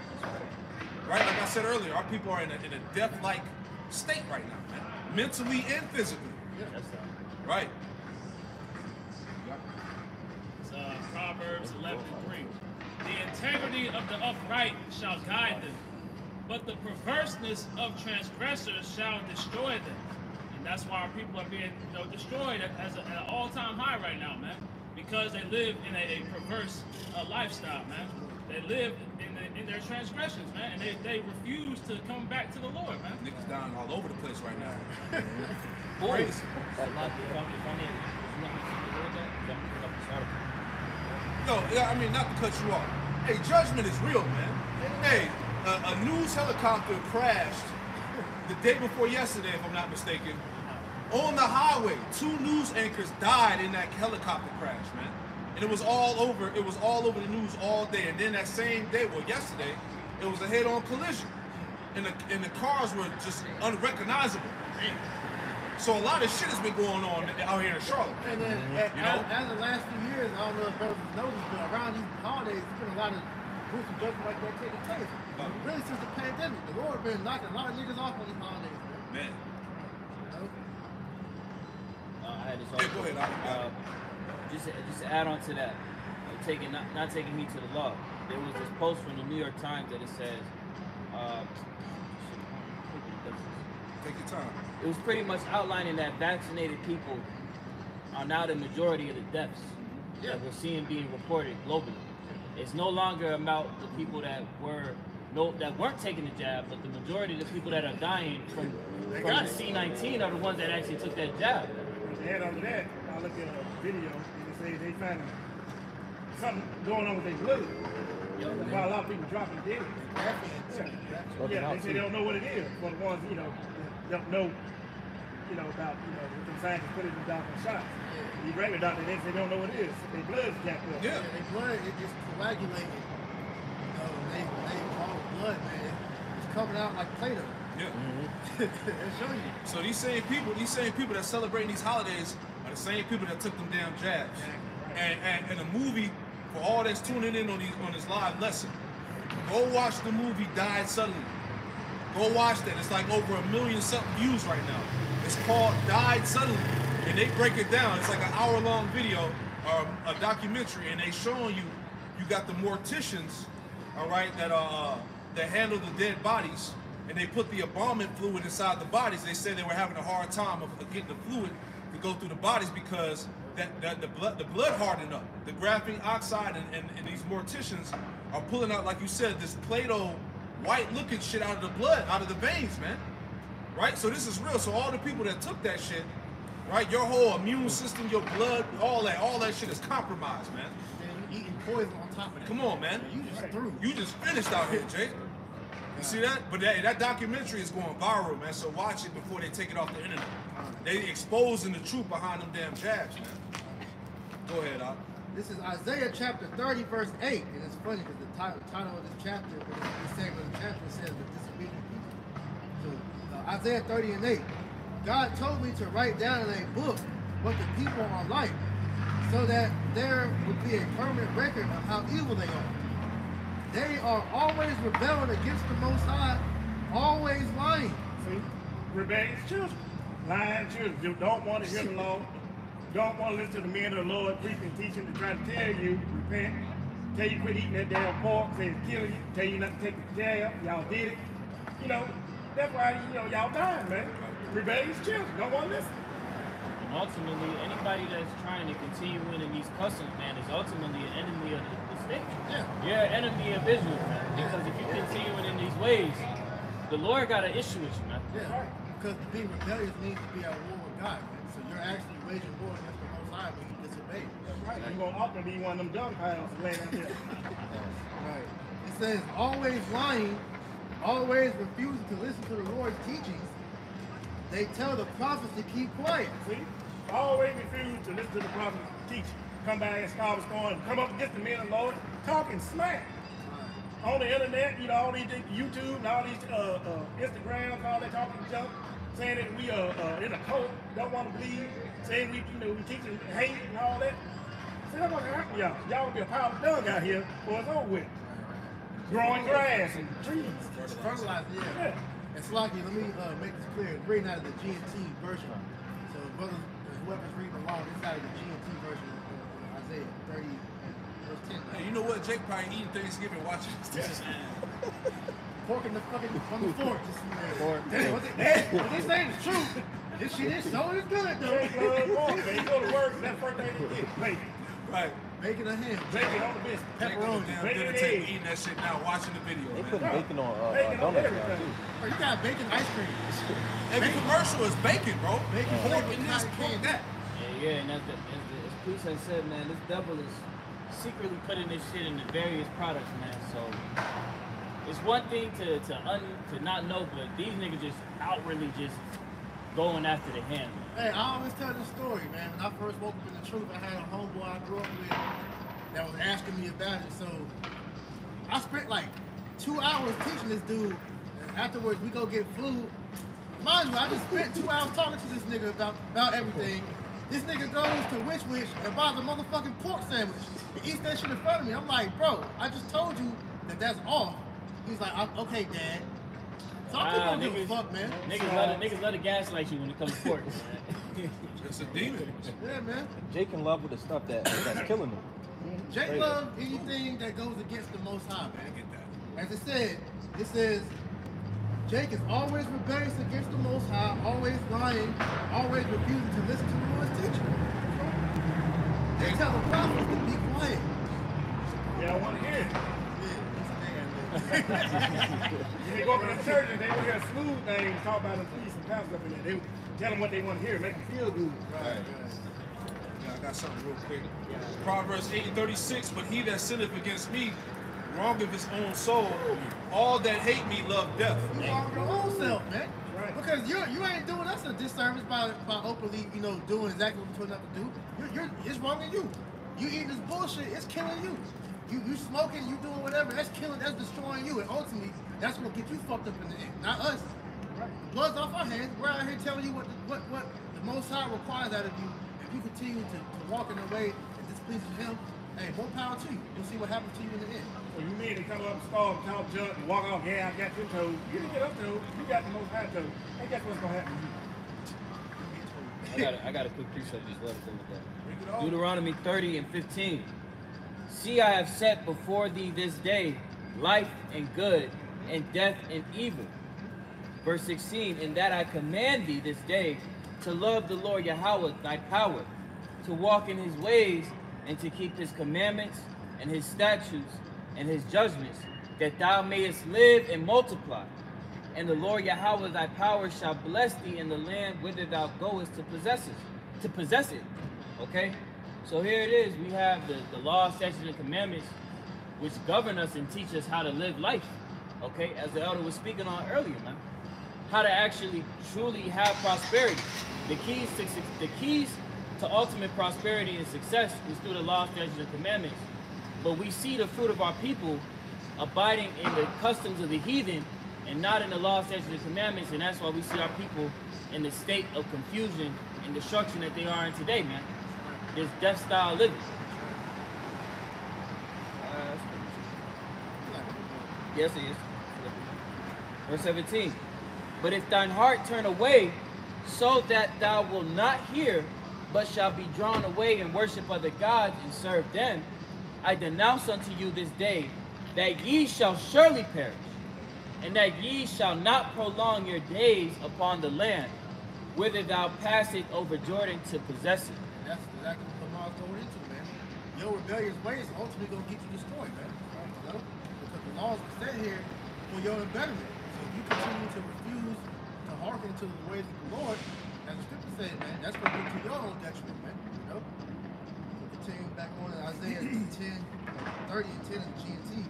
Right? Like I said earlier, our people are in a death-like state right now, man. Mentally and physically. Right. It's, Proverbs 11:3. The integrity of the upright shall guide them, but the perverseness of transgressors shall destroy them. And that's why our people are being, destroyed at an all-time high right now, man. Because they live in a perverse lifestyle, man. They live in their transgressions, man, and they refuse to come back to the Lord, man. Niggas dying all over the place right now. Crazy. No, yeah, I mean, not to cut you off. Hey, judgment is real, man. Hey, a news helicopter crashed the day before yesterday, if I'm not mistaken, on the highway. 2 news anchors died in that helicopter crash, man. And it was all over the news all day. And then that same day, well, yesterday, it was a head-on collision. And the cars were just unrecognizable. So a lot of shit has been going on out here in Charlotte. And then, as the last few years, I don't know if brothers noticed, but around these holidays, there's been a lot of gruesome judgment like that taking place. Really, since the pandemic, the Lord been knocking a lot of niggas off on these holidays, man. I had this Yeah, go ahead. Just to add on to that, not taking heed to the law. There was this post from the New York Times that it says, Take your time. it was pretty much outlining that vaccinated people are now the majority of the deaths that we're seeing being reported globally. It's no longer about the people that weren't taking the jab, but the majority of the people that are dying from the C-19 are the ones that actually took that jab. To add on to that, I looked at a video and they say they found something going on with their blood. That's why a lot of people dropping dead. Yeah, they say they don't know what it is. For the ones, don't know, about, what the scientists put it in the doctor shots. The regular doctor, they say they don't know what it is. Their blood's jacked up. Yeah. Their blood is coagulated. They all blood, man. It's coming out like Play-Doh. Yeah. They'll show you. So these same people that celebrating these holidays are the same people that took them damn jabs. And the movie, for all that's tuning in on this live lesson, go watch the movie Died Suddenly. Go watch that. It's like over 1 million something views right now. It's called Died Suddenly. And they break it down. It's like an hour-long video, a documentary, and they showing you got the morticians, all right, that handle the dead bodies, and they put the embalming fluid inside the bodies. They said they were having a hard time of getting the fluid to go through the bodies because the blood hardened up. The graphene oxide and these morticians are pulling out, like you said, this Play-Doh white-looking shit out of the blood, out of the veins, man. Right? So this is real. So all the people that took that shit, right, your whole immune system, your blood, all that shit is compromised, man. And you eating poison on top of that. Come on, man. You just threw. You just finished out here, Jay. You see that? But that documentary is going viral, man. So watch it before they take it off the internet. They exposing the truth behind them damn jabs, man. Go ahead, Al. This is Isaiah chapter 30, verse 8. And it's funny because the title of this chapter, this segment of the chapter says the disobedient people. So Isaiah 30 and 8. God told me to write down in a book what the people are like, so that there would be a permanent record of how evil they are. They are always rebelling against the Most High, always lying. See? Rebellious children. Lying children. You don't want to hear the law. Don't want to listen to the men of the Lord preaching and teaching to try to tell you, repent, tell you quit eating that damn pork, say it's killing you, tell you not to take the jab, y'all did it. That's why, y'all dying, man. Rebellious children, don't want to listen. And ultimately, anybody that's trying to continue in these customs, man, is ultimately an enemy of the state. Yeah. You're an enemy of Israel, man. Because if you continue in these ways, the Lord got an issue with you, man. Yeah. Because to be rebellious means to be at war with God, man. So you're actually waging war against the Most High when you disobey. That's right. You're going to often be one of them dung piles laying out there. Right. It says, always lying, always refusing to listen to the Lord's teachings. They tell the prophets to keep quiet. See? Always refuse to listen to the prophet's teaching. Come back and scholars going, come up against the men of the Lord, talking smack. On the internet, all these YouTube and all these Instagrams, all that talking junk, saying that we are in a cult, don't want to believe, saying we teaching hate and all that. See, that's what's happening, y'all. Y'all will be a pile of dung out here before it's over with. Growing grass and trees. Fertilizer, yeah. And Slocky, let me make this clear. It's reading out of the GMT version. So, brothers, whoever's reading along, this is out of the GMT version of Isaiah 30 and verse 10. Hey, you know what? Jake probably eating Thanksgiving watching this. Pork in the fucking on the fork. Damn, what they saying is true. This shit is so is good, though. You go to work, and that's the first thing they get. Bacon. Right. Bacon and ham. Bacon on the biscuit. Pepperoni. Damn Bacon dinner and table eggs. eating that shit now, watching the video, They man. put bacon on Bacon on donuts now everything. too. Oh, you got bacon ice cream. Every commercial is bacon, bro. Bacon Pork with in this, cotton pork candy. that. Yeah, Yeah, and as Priest has said, man, this devil is secretly putting this shit into various products, man. So it's one thing to not know, but these niggas just outwardly just going after the hand. Hey, I always tell this story, man. When I first woke up in the truth, I had a homeboy I grew up with that was asking me about it. So I spent like 2 hours teaching this dude. And afterwards, we go get food. Mind you, I just spent 2 hours talking to this nigga about everything. This nigga goes to Wish and buys a motherfucking pork sandwich. He eats that shit in front of me. I'm like, bro, I just told you that that's off. He's like, okay, Dad. Some people don't give a fuck, man. Niggas love to gaslight you when it comes to pork. It's a demon. Yeah, man. Jake in love with the stuff that's killing him. Jake loves anything that goes against the Most High, man. I get that. As it said, it says, Jake is always rebellious against the Most High, always lying, always refusing to listen to the Lord's teaching. They tell the prophets to be quiet. Yeah, I want to hear it. Yeah, They go up to the church and they will hear smooth things, talk about the police and pastors up in there. They tell them what they want to hear, make them feel good. right. Yeah, I got something real quick. Proverbs 8:36, but he that sinneth against me wrongeth his own soul. All that hate me love death. You are your own self, man. Right. Because you ain't doing us a disservice by openly, doing exactly what you're told not to do. It's wronging you. You eating this bullshit, it's killing you. You smoking, you doing whatever, that's destroying you. And ultimately, that's what get you fucked up in the end, not us. Right. Blood's off our hands. We're out here telling you what the Most High requires out of you. If you continue to walk in a way that displeases Him, hey, more power to you. You'll see what happens to you in the end. So you mean to come up, stall, talk junk, and walk off, yeah, I got your toes. You didn't get up toes, you got the most high toes. Hey, guess what's going to happen to you? I got a quick precept as well to go with that. Bring it on. Deuteronomy 30:15. See, I have set before thee this day life and good, and death and evil. Verse 16, in that I command thee this day to love the Lord Yahweh thy power, to walk in his ways, and to keep his commandments, and his statutes, and his judgments, that thou mayest live and multiply. And the Lord Yahweh thy power shall bless thee in the land whither thou goest to possess it. Okay? So here it is. We have the law, statutes, and commandments which govern us and teach us how to live life. Okay? As the elder was speaking on earlier, man. How to actually truly have prosperity. The keys to ultimate prosperity and success is through the law, statutes, and commandments. But we see the fruit of our people abiding in the customs of the heathen and not in the law, statutes, and commandments. And that's why we see our people in the state of confusion and destruction that they are in today, man. This death style living. Yes, it is. Verse 17. But if thine heart turn away, so that thou wilt not hear, but shall be drawn away and worship other gods and serve them, I denounce unto you this day that ye shall surely perish, and that ye shall not prolong your days upon the land, whither thou passest over Jordan to possess it. That's exactly what Lamar's going into, man. Your rebellious ways are ultimately going to get you destroyed, man. Because the laws are set here for your embetterment. So if you continue to refuse to hearken to the ways of the Lord, as the scripture says, man, that's going to get to your own detriment, man. So continue back on in Isaiah 10:30 and 10 in the GMT.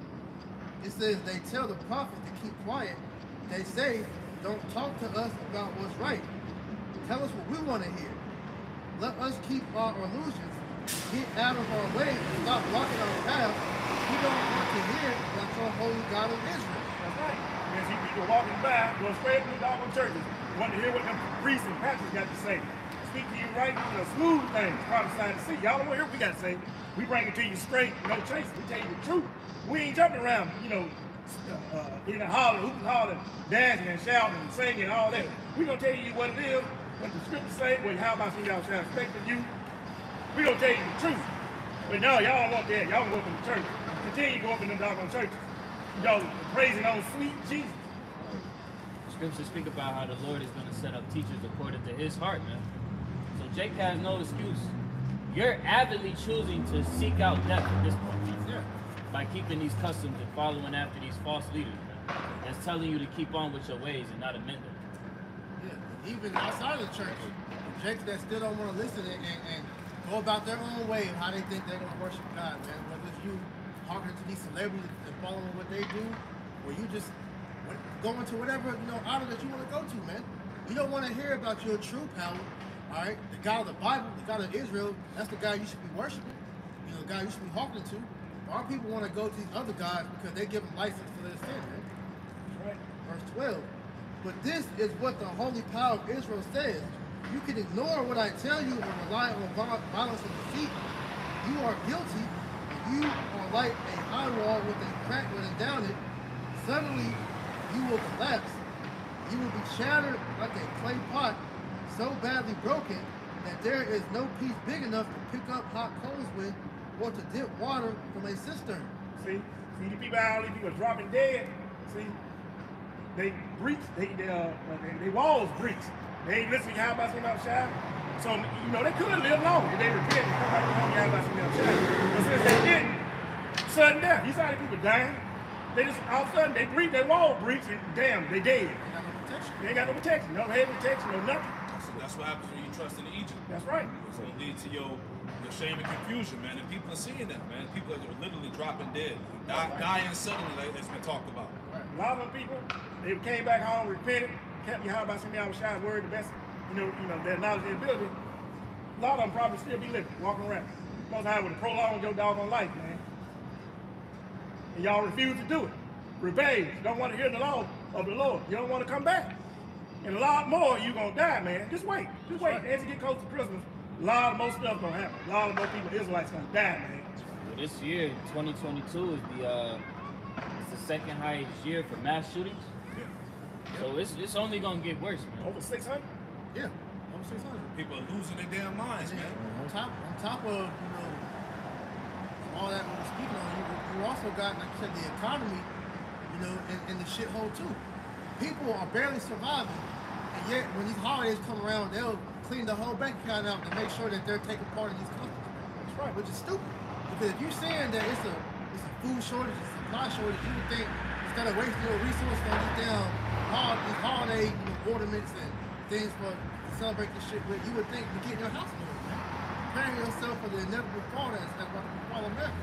It says, they tell the prophet to keep quiet. They say, don't talk to us about what's right. Tell us what we want to hear. Let us keep our illusions, get out of our way, and stop blocking our path. We don't want to hear about your holy God of Israel. That's right. You see people walking by, going straight through the doggone churches, want to hear what them priests and pastors got to say. Speak to you right, smooth things, prophesy to see. Y'all don't want to hear what we got to say. We bring it to you straight, no chasing. We tell you the truth. We ain't jumping around, in the holler, hooping, hollering, dancing and shouting and singing and all that. We gonna tell you what it is, what the scriptures say, how about some y'all shall expect of you. We gonna tell you the truth. But no, y'all don't want that. Y'all go up in the church. Continue to go up in them doggone churches. Y'all praising on sweet Jesus. Scriptures speak about how the Lord is going to set up teachers according to his heart, man. So Jake has no excuse. You're avidly choosing to seek out death at this point. Yeah. By keeping these customs and following after these false leaders, man. That's telling you to keep on with your ways and not amend them. Yeah. Even outside of the church, rejects that still don't want to listen and go about their own way of how they think they're going to worship God, man. Whether it's you hearkening to these celebrities and following what they do, or you just go into whatever idol that you want to go to, man. You don't want to hear about your true power, all right? The God of the Bible, the God of Israel, that's the guy you should be worshiping. The guy you should be hearkening to. Our people want to go to these other gods because they give them license for their sin, man. Right. Verse 12. But this is what the holy power of Israel says. You can ignore what I tell you and rely on violence and deceit. You are guilty. You are like a high wall with a crack running down it. Suddenly, you will collapse. You will be shattered like a clay pot, so badly broken that there is no piece big enough to pick up hot coals with or to dip water from a cistern. See the people out, these people dropping dead. See, they breach, they walls breach. They ain't listening to how about some outside. So they could have lived longer if they repent and come back to home, y'all about some outside. But since they didn't, sudden death. You saw the people dying. They just all of a sudden they breach, their wall breach, and damn, they dead. They ain't got no protection, no head protection, no nothing. That's what happens when you trust in Egypt. That's right. It's gonna lead to your shame and confusion, man. And people are seeing that, man. People are literally dropping dead, dying suddenly, like it's been talked about. Right. A lot of them people, they came back home, repented, kept your how about some y'all shy word, the best, their knowledge and ability. A lot of them probably still be living, walking around. Most high would have prolonged your doggone life, man. And y'all refuse to do it. Rebellious. Don't want to hear the law of the Lord. You don't want to come back. And a lot more, you're going to die, man. Just wait. Just wait. As you get close to Christmas, a lot of more stuff going to happen. A lot of more people, Israelites, going to die, man. Well, this year, 2022, is it's the second highest year for mass shootings. Yeah. So it's only going to get worse, man. Over 600? Yeah, over 600. People are losing their damn minds, man. On top of all that we're speaking on, you also got, like you said, the economy, in the shithole too. People are barely surviving, and yet when these holidays come around, they'll clean the whole bank account out to make sure that they're taking part in these customs. That's right, which is stupid. Because if you're saying that it's a food shortage, a supply shortage, you would think instead of wasting your resources on these holiday ornaments and things to celebrate this shit with, you would think you're getting your house in order, man. Preparing yourself for the inevitable fall that's about to befall America.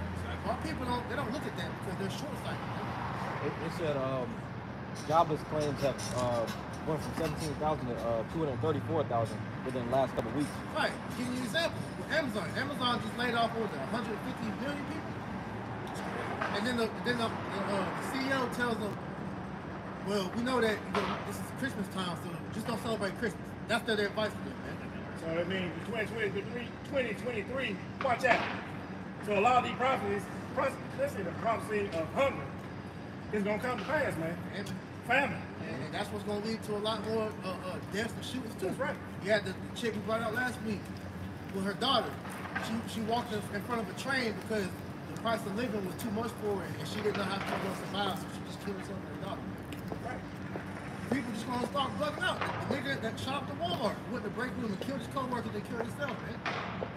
Our people don't look at that because they're short-sighted. It said jobless claims have went from 17,000 to 234,000 within the last couple of weeks. Right. Give you an example. With Amazon. Amazon just laid off over 150 million people. And then the CEO tells them, well, we know that this is Christmas time, so just don't celebrate Christmas. That's their advice to them, man. So it means 2023, watch out. So a lot of these prophecies, especially the prophecy of hunger, is going to come to pass, man. And famine. And that's what's going to lead to a lot more deaths and shootings, too. That's right. You had the chick we brought out last week with her daughter. She walked in front of a train because the price of living was too much for her, and she didn't know how she was going to survive, so she just killed herself and her daughter. Right. People just going to start bugging out. The nigga that shopped at Walmart went to break room and killed his co-worker and killed himself, man.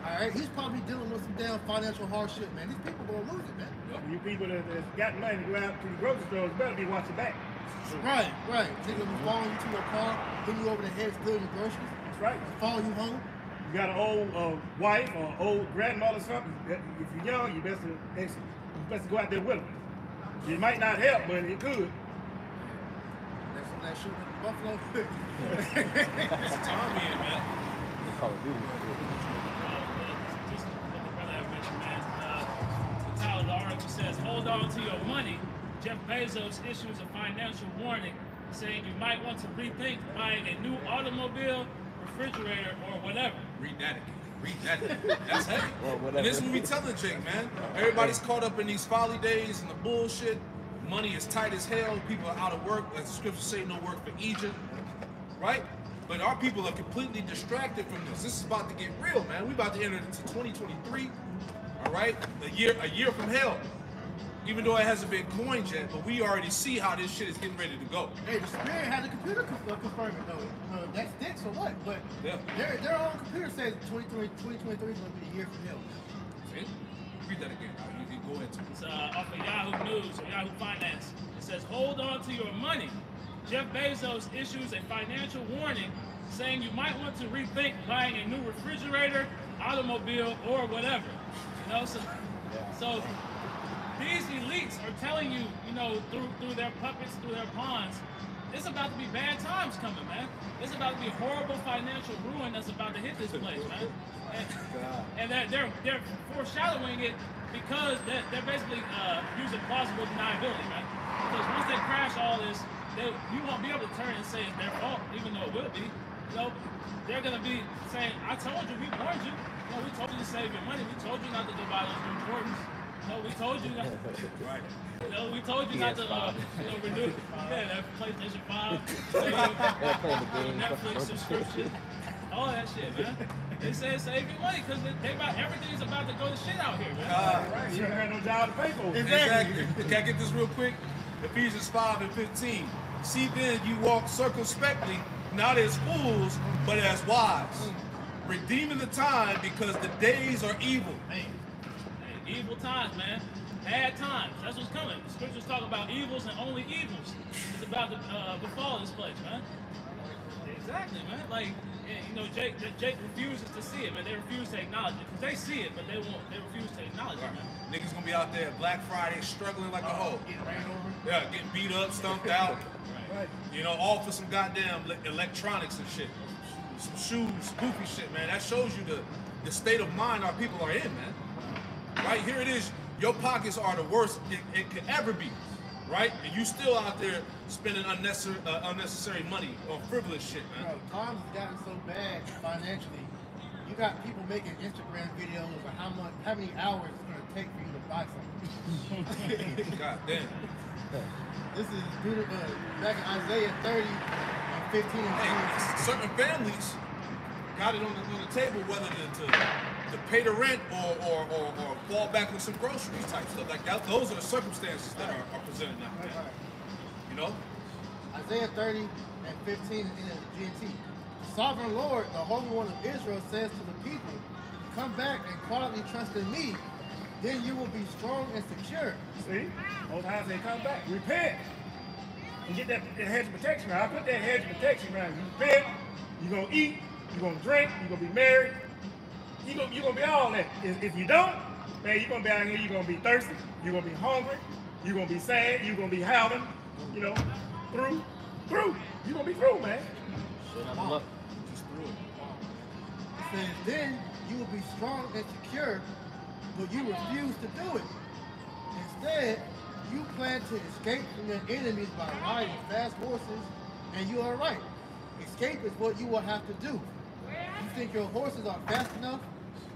All right, he's probably dealing with some damn financial hardship, man. These people going to lose it, man. You people that's got money to go out to the grocery stores better be watching back. Right. Nigga be following you to your car, hitting you over the head, stealing your groceries. That's right. Follow you home. You got an old wife or old grandmother or something. If you're young, you best to go out there with them. It might not help, but it could. That shooting in Buffalo. It's Tommy in, man. Call of Duty. Just what the brother had mentioned, man. The title of the article says, "Hold on to your money." Jeff Bezos issues a financial warning saying you might want to rethink buying a new automobile, refrigerator, or whatever. Read that again. Read that again. That's heavy. Or whatever. And this is what we telling Jake, man. Everybody's caught up in these folly days and the bullshit. Money is tight as hell. People are out of work. As the scriptures say, no work for Egypt. Right? But our people are completely distracted from this. This is about to get real, man. We about to enter into 2023. All right? A year from hell. Even though it hasn't been coined yet, but we already see how this shit is getting ready to go. Hey, the Spirit had the computer confirm it, though. That's sticks or what? But Yeah. their own computer says 2023 is going to be the year from hell. See? Read that again. You can go into it. It's off of Yahoo News or Yahoo Finance. It says, "Hold on to your money." Jeff Bezos issues a financial warning saying you might want to rethink buying a new refrigerator, automobile, or whatever. You know, so these elites are telling you, you know, through their puppets, through their pawns, it's about to be bad times coming, man. It's about to be horrible financial ruin that's about to hit this place, man. And they're foreshadowing it because they're basically using plausible deniability, man. Because once they crash all this, you won't be able to turn and say it's their fault, even though it will be. You know, they're gonna be saying, "I told you, we warned you. You know, we told you to save your money. We told you not to go buy those new Jordans. No, we told you not. Right. No, we told you not to renew. Yeah, that PlayStation 5, Netflix subscription, all that shit, man. They said save your money because everything's about to go to shit out here, man. Right. You don't have no job to pay for. Exactly. Can I get this real quick? Ephesians 5:15. See then you walk circumspectly, not as fools, but as wise, redeeming the time because the days are evil. Man. Evil times, man. Bad times. That's what's coming. The scriptures talk about evils and only evils. It's about to befall this place, man. Exactly, man. Like, you know, Jake refuses to see it, man. They refuse to acknowledge it. Because they see it, but they refuse to acknowledge it, man. Niggas gonna be out there Black Friday struggling like a hoe. Getting ran over. Yeah, getting beat up, stumped out. Right. You know, all for some goddamn electronics and shit. Some shoes, goofy shit, man. That shows you the state of mind our people are in, man. Right, here it is. Your pockets are the worst it could ever be, right? And you still out there spending unnecessary money on frivolous shit, man. Bro, times has gotten so bad financially. You got people making Instagram videos of how many hours it's gonna take for you to buy something. God damn. This is back in Isaiah 30 and 15 and 16. Hey, certain families got it on the table whether to pay the rent or fall back with some groceries type stuff like that. Those are the circumstances that are presented now. Right. You know? Isaiah 30 and 15 in the GNT. The sovereign Lord, the Holy One of Israel, says to the people, come back and quietly trust in me, then you will be strong and secure. See? Most times they come back. Repent. And get that hedge of protection. Now, I put that hedge of protection around you. Repent. You're going to eat. You're going to drink. You're going to be married. You're going to be all that. If you don't, man, you're going to be out here. You're going to be thirsty. You're going to be hungry. You're going to be sad. You're going to be howling. You know, through. You're going to be through, man. Just through it. It says, then you will be strong and secure, but you refuse to do it. Instead, you plan to escape from your enemies by riding fast horses, and you are right. Escape is what you will have to do. You think your horses are fast enough,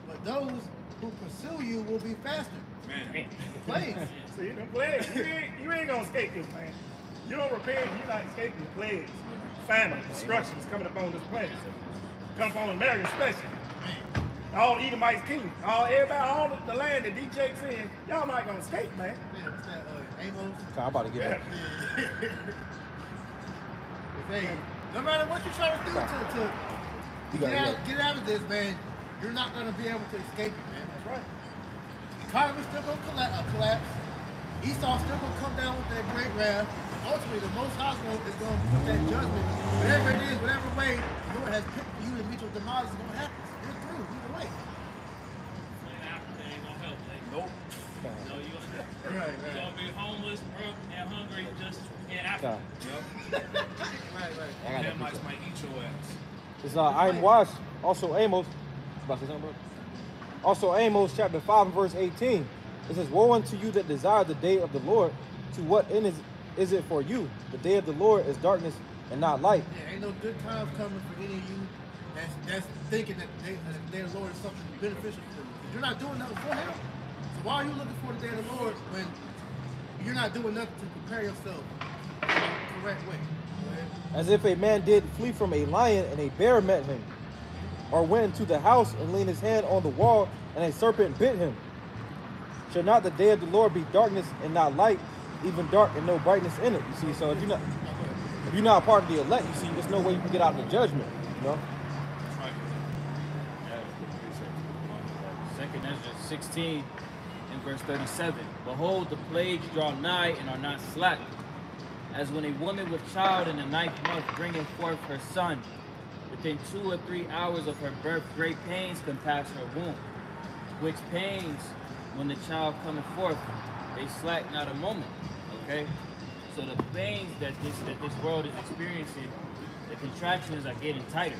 but those who pursue you will be faster. Man. Plagues. See, them plagues. You ain't going to escape this, man. You don't repent, you're not escaping the plagues. Famine, destruction is coming upon this planet. Come upon America especially. All Edomites king, all the land that DJ's in, y'all not gonna escape, man. Yeah, what's that, Amos? I'm about to get that. Hey, no matter what you try to do get out of this, man, you're not gonna be able to escape it, man. That's right. The economy's still gonna collapse. Esau's still gonna come down with that great wrath. Ultimately, the Most High is gonna put that judgment. Whatever it is, whatever way the Lord has picked for you to meet your demise is gonna happen. You're through, either way. In Africa ain't gonna help. Nope. No, you're gonna be homeless, broke, and hungry just in Africa. Yep. Right. Them mice might eat your ass. It's Iron Watch, also Amos. About to say something, bro? Also Amos chapter 5 and verse 18. It says, woe unto you that desire the day of the Lord. To what end is it for you? The day of the Lord is darkness and not light. Yeah, ain't no good times coming for any of you that's thinking that the day of the Lord is something beneficial for you. Because you're not doing nothing for him. So why are you looking for the day of the Lord when you're not doing nothing to prepare yourself in the correct way? As if a man did flee from a lion and a bear met him, or went into the house and leaned his hand on the wall and a serpent bit him. Shall not the day of the Lord be darkness and not light, even dark and no brightness in it? You see, so if you're not part of the elect, you see, there's no way you can get out of the judgment. You know. Second Ezra 16 and verse 37. Behold, the plagues draw nigh and are not slack, as when a woman with child in the 9th month bringeth forth her son. The within 2 or 3 hours of her birth, great pains compass her womb, which pains, when the child cometh forth, they slack not a moment. Okay? So the pains that this world is experiencing, the contractions are getting tighter.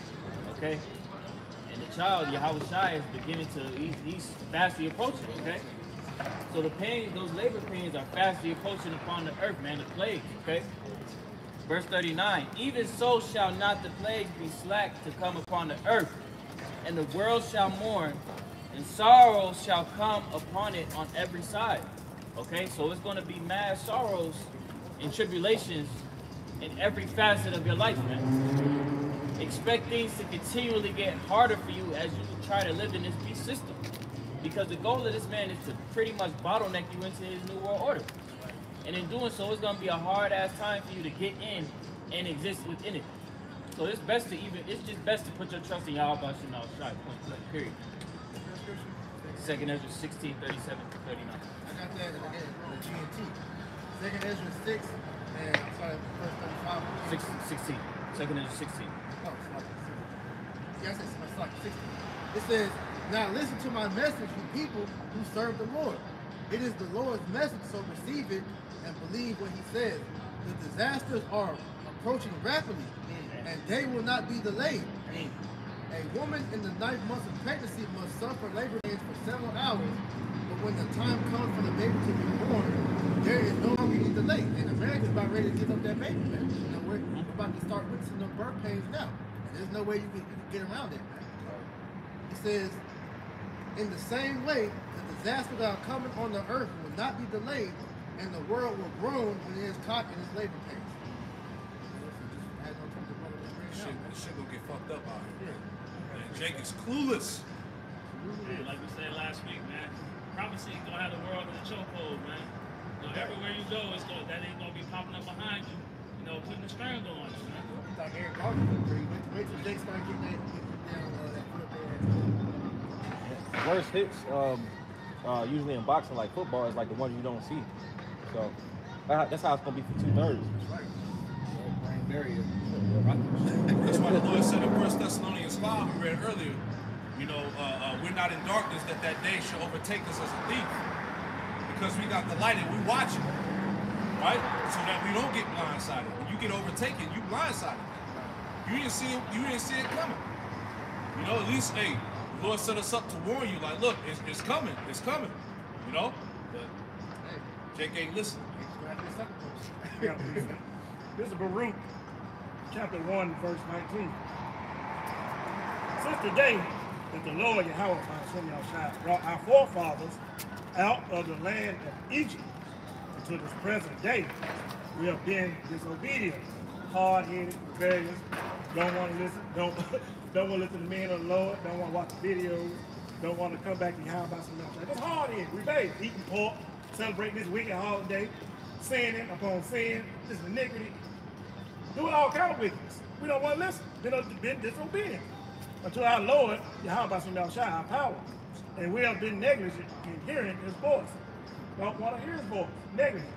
Okay? And the child, Yahweh Shai, is beginning to, he's fastly approaching. Okay? So the pain, those labor pains are fastly approaching upon the earth, man, the plagues. Okay? Verse 39, even so shall not the plagues be slack to come upon the earth, and the world shall mourn, and sorrow shall come upon it on every side. Okay, so it's going to be mad sorrows and tribulations in every facet of your life, man. Expect things to continually get harder for you as you try to live in this beast system. Because the goal of this man is to pretty much bottleneck you into his new world order. And in doing so, it's going to be a hard-ass time for you to get in and exist within it. So it's best to it's best to put your trust in Yahweh Shem Al Shai, point blank, period. 2nd Ezra 16, 37 to 39. I got that again, the GMT. 2nd Ezra 6, and I'm sorry, verse 35. 16. 2nd Ezra 16. Oh, it's like 16. Yes, it's like 16. It says, now listen to my message, you people who serve the Lord. It is the Lord's message, so receive it and believe what he says. The disasters are approaching rapidly, and they will not be delayed. A woman in the 9th month of pregnancy must suffer labor pains for several hours, but when the time comes for the baby to be born, there is no longer any delay. And America's about ready to give up that baby, man. You know, we're about to start witnessing the birth pains now. And there's no way you can get around it, man. It says, in the same way, the disasters that are coming on the earth will not be delayed, and the world will groan when it is caught in its labor pains. This shit gonna get fucked up out here. Man, Jake is clueless. Man, like we said last week, man, prophecy gonna have the world in the chokehold, man. So everywhere you go, that ain't gonna be popping up behind you, you know, putting the strangle on you, man. It's like Eric Carter looked pretty. Wait till Jake start getting that foot there. Worst hits, usually in boxing, like football, is like the ones you don't see. So that's how it's gonna be for 2/3. Brain barrier. That's why the Lord said in 1 Thessalonians 5, we read earlier, you know, we're not in darkness that day shall overtake us as a thief. Because we got the light and we watching, right? So that we don't get blindsided. When you get overtaken, you blindsided. You didn't see it coming. You know, at least, hey, the Lord set us up to warn you, like, look, it's coming, you know? But Jake ain't listening. This is Baruch, chapter 1, verse 19. Since the day that the Lord Yahweh brought our forefathers out of the land of Egypt until this present day, we have been disobedient, hard-headed, rebellious, don't want to listen, don't want to listen to men of the Lord, don't want to watch the videos, don't want to come back to Yahweh Shem. It's hard-headed, rebellious, eating pork, celebrating this wicked holiday, sinning upon sin, this is iniquity, doing all kind of wickedness. We don't want to listen. Been disobedient unto our Lord, Yahweh Shem, our power. And we have been negligent in hearing his voice. Don't want to hear his voice. Negligent.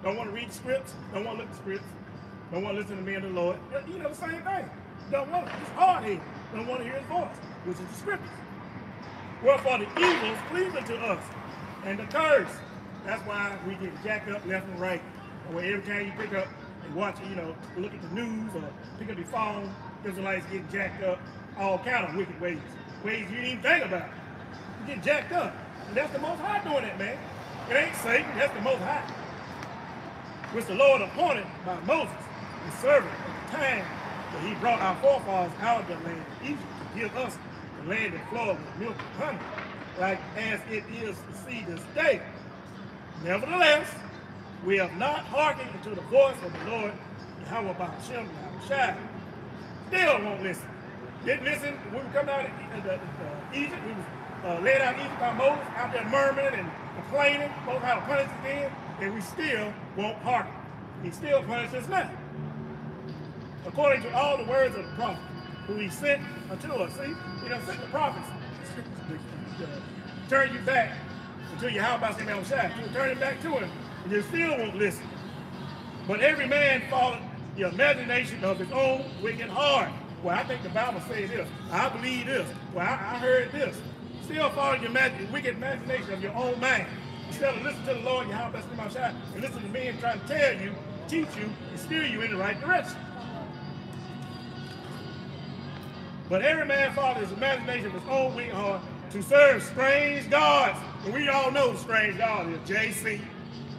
Don't want to read scripts. Don't want to look at scripts. Don't want to listen to men of the Lord. You know, the same thing. Don't want to. It's hard-headed. Don't want to hear his voice, which is the scriptures. Wherefore the evils cleaving to us, and the curse. That's why we get jacked up left and right. Or every time you pick up and watch, you know, look at the news or pick up your phone, Israelites getting jacked up, all kind of wicked ways. Ways you didn't even think about. You get jacked up. And that's the Most High doing that, man. It ain't Satan, that's the Most High. Which the Lord appointed by Moses, his servant, at the time that he brought our forefathers out of the land of Egypt to give us the land that flowed with milk and honey, like as it is to see this day. Nevertheless, we have not hearkened unto the voice of the Lord, Yahweh Shem, Shai. Still won't listen. Didn't listen when we come out of Egypt. We was led out of Egypt by Moses, out there murmuring and complaining, both how to punish us then, and we still won't hearken. He still punishes us now. According to all the words of the prophet, who he sent unto us. See, he done sent the prophets to turn you back until Yahweh Shem Shai. You turn it back to him, and you still won't listen. But every man followed the imagination of his own wicked heart. Well, I think the Bible says this. I believe this. Well, I heard this. Still following your wicked imagination of your own mind. Instead of listening to the Lord, your house that's in my shot, and listen to men trying to tell you, teach you, and steer you in the right direction. But every man followed his imagination of his own weak heart to serve strange gods. And we all know the strange gods is JC,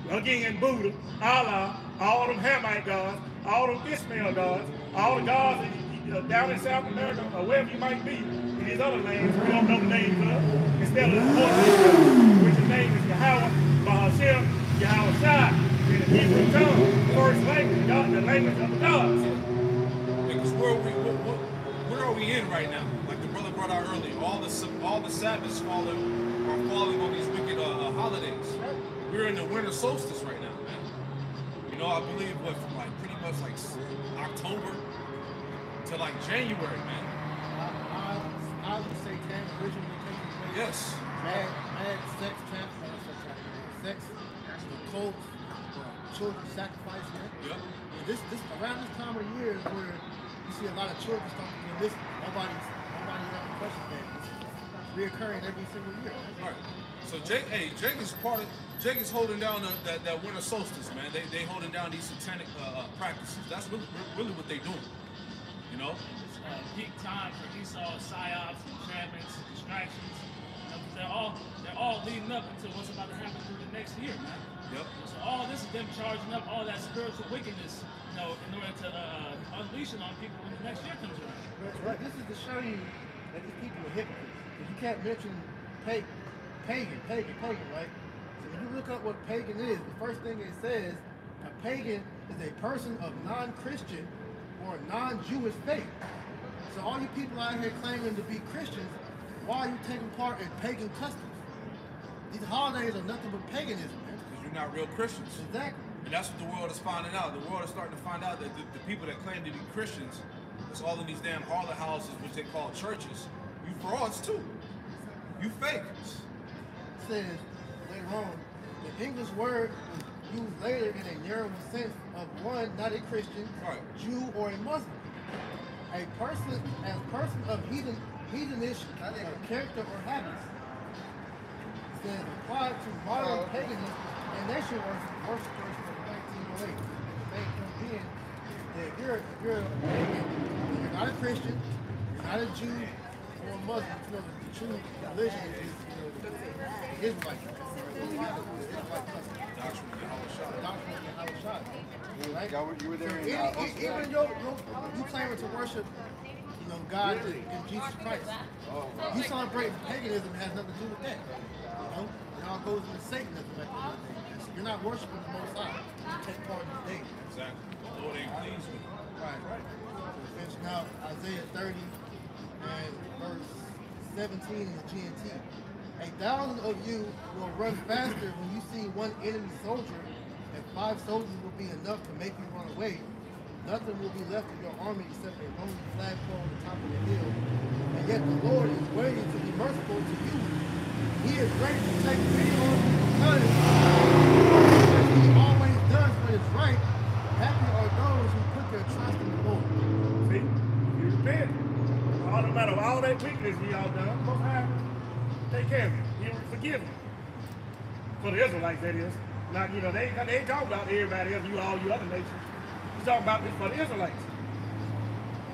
again Buddha, Allah, all them Hamite gods, all them Ishmael gods, all the gods down in South America or wherever you might be in these other lands we don't know the names of. Instead of the Lord, which his name is Yahweh, Bahashem, Yahweh Shai, in the Hebrew tongue, first language, God, the language of the gods. Because where are we in right now? Like the brother brought out earlier, all the Sabbaths are falling on these wicked holidays. We're in the winter solstice right now, man. You know, I believe from like pretty much like October to like January, man. I would say originally taking place. Yes. Mad sex, sex, cults, children sacrificing. Yep. And this around this time of the year is where you see a lot of children starting to listen. Nobody ever questions that. It's reoccurring every single year. Right. So Jake is holding down that winter solstice, man. They holding down these satanic practices. That's really what they doing. You know? Peak time for Esau, psyops, enchantments, distractions. They're all leading up into what's about to happen through the next year, man. Yep. So all this is them charging up all that spiritual wickedness, in order to unleash it on people when the next year comes around. Right. This is to show you that these people are hypocrites. If you can't mention pagan, right? So when you look up what pagan is, the first thing it says, a pagan is a person of non-Christian or non-Jewish faith. So all you people out here claiming to be Christians, why are you taking part in pagan customs? These holidays are nothing but paganism, man. Because you're not real Christians. Exactly. And that's what the world is finding out. The world is starting to find out that the people that claim to be Christians, that's all in these damn harlot houses, which they call churches, you frauds too. You fakers. It says later on, the English word was used later in a narrower sense of one not a Christian, Right. Jew, or a Muslim. A person of heathenish character or habits. It says applied to modern paganism and nation worshippers from 1908. The thing comes in that if you're a pagan, you're not a Christian, you're not a Jew or a Muslim. You know, the true religion is the Israelite. Doctrine of Yahweh Shai. Right? You were there in Even you claiming to worship, God and Jesus Christ. You celebrating paganism has nothing to do with that. It all goes into Satanism. You're not worshiping the Most High. You take part in the day. Exactly. The Lord ain't pleased with you. Right. So finishing out Isaiah 30 and verse 17 in the GNT. 1,000 of you will run faster when you see one enemy soldier, and 5 soldiers will be enough to make you run away. Nothing will be left of your army except a lonely flagpole on the top of the hill. And yet the Lord is waiting to be merciful to you. He is ready to take pity on you because He always does what is right. Happy are those who put their trust in the Lord. See, you repent. No matter all that weakness y'all done, Most High take care of you. He will forgive you. For the Israelites, that is. Not, they ain't talking about everybody else, all you other nations. He's talking about this for the Israelites.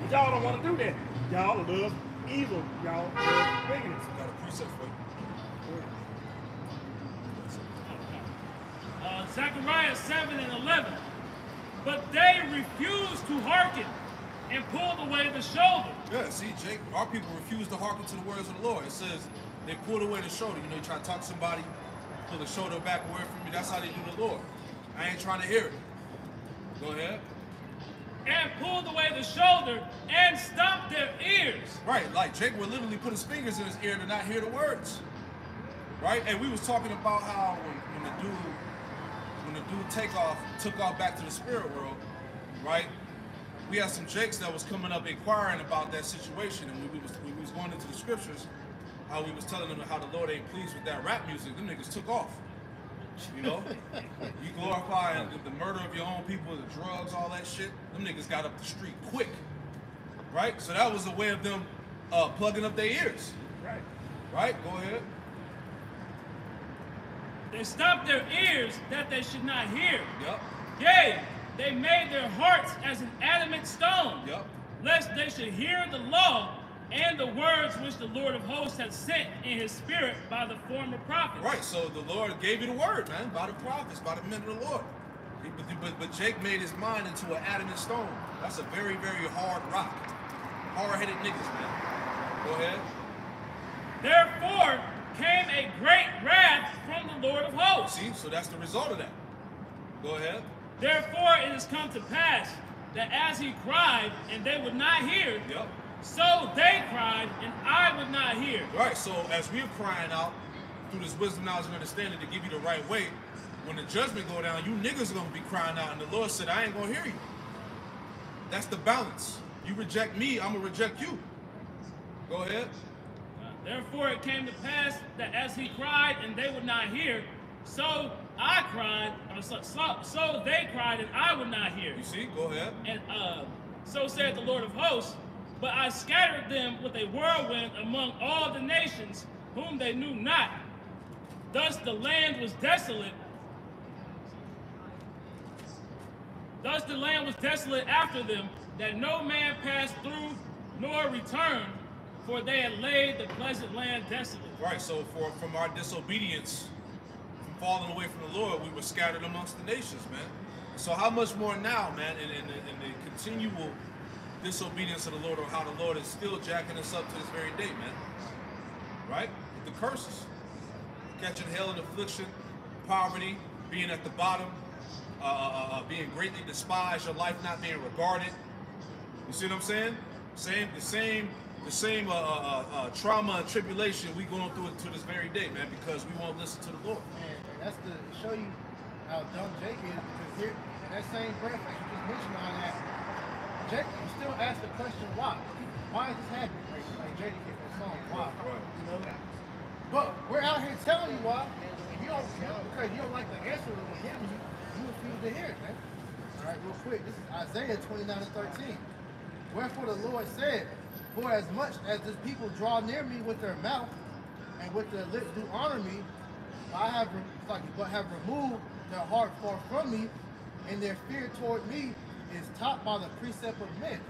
But y'all don't want to do that. Y'all love evil. Y'all love wickedness. Got a precept for you. Zechariah 7 and 11. But they refused to hearken and pulled away the shoulder. Yeah, see, Jake, our people refuse to hearken to the words of the Lord. It says they pulled away the shoulder. You try to talk to somebody, pull the shoulder back away from me. That's how they do the Lord. I ain't trying to hear it. Go ahead. And pulled away the shoulder and stopped their ears. Right, like Jake would literally put his fingers in his ear to not hear the words. Right, and we was talking about how when the dude took off back to the spirit world, right? We had some Jakes that was coming up inquiring about that situation, and we was going into the scriptures, how we was telling them how the Lord ain't pleased with that rap music. Them niggas took off. You glorifying the murder of your own people, the drugs, all that shit. Them niggas got up the street quick. Right? So that was a way of them plugging up their ears. Right. Right? Go ahead. They stopped their ears that they should not hear. Yep. Yea, they made their hearts as an adamant stone, Yep. lest they should hear the law and the words which the Lord of hosts had sent in his spirit by the former prophets. Right. So the Lord gave you the word, man, by the prophets, by the men of the Lord. But Jake made his mind into an adamant stone. That's a very, very hard rock. Hard-headed niggas, man. Go ahead. Therefore came a great wrath from the Lord of hosts. See? So that's the result of that. Go ahead. Therefore it has come to pass that as he cried and they would not hear, Yep. so they cried and I would not hear. Right. So as we're crying out through this wisdom, knowledge, and understanding to give you the right way, when the judgment go down, you niggas are going to be crying out. And the Lord said, I ain't going to hear you. That's the balance. You reject me, I'm going to reject you. Go ahead. Therefore it came to pass that as he cried and they would not hear, so I cried, or so they cried and I would not hear. You see? Go ahead. And so said the Lord of hosts, but I scattered them with a whirlwind among all the nations whom they knew not. Thus the land was desolate. Thus the land was desolate after them, that no man passed through nor returned, for they had laid the pleasant land desolate. Right, so from our disobedience, from falling away from the Lord, we were scattered amongst the nations, man. So how much more now, man, in the continual disobedience of the Lord, or how the Lord is still jacking us up to this very day, man. Right? With the curses. Catching hell and affliction, poverty, being at the bottom, being greatly despised, your life not being regarded. You see what I'm saying? The same trauma and tribulation we going through it to this very day, man, because we won't listen to the Lord. And that's to show you how dumb Jake is, because here, in that same breath, like you just mentioned all that, Jake still asks the question, why? Why is this happening? Like Jake gets the song, why? Right. You know? But we're out here telling you why, and you don't, because you don't like the answer that we're giving you, you refuse to hear it, man. All right, real quick, this is Isaiah 29:13. Wherefore the Lord said, for as much as this people draw near me with their mouth, and with their lips do honor me, but have removed their heart far from me, and their fear toward me is taught by the precept of men.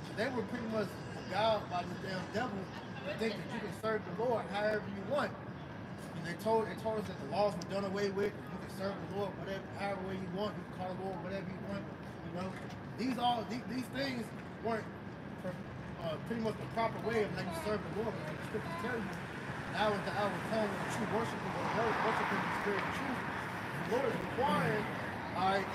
So they were pretty much beguiled by this damn devil to think that you can serve the Lord however you want. And they told us that the laws were done away with. You can serve the Lord however way you want. You can call the Lord whatever you want. You know, these things weren't pretty much the proper way of letting you serve the Lord. Because the scriptures tell you, now is the hour come when the true worshipers are worshiping the spirit of truth. The Lord is requiring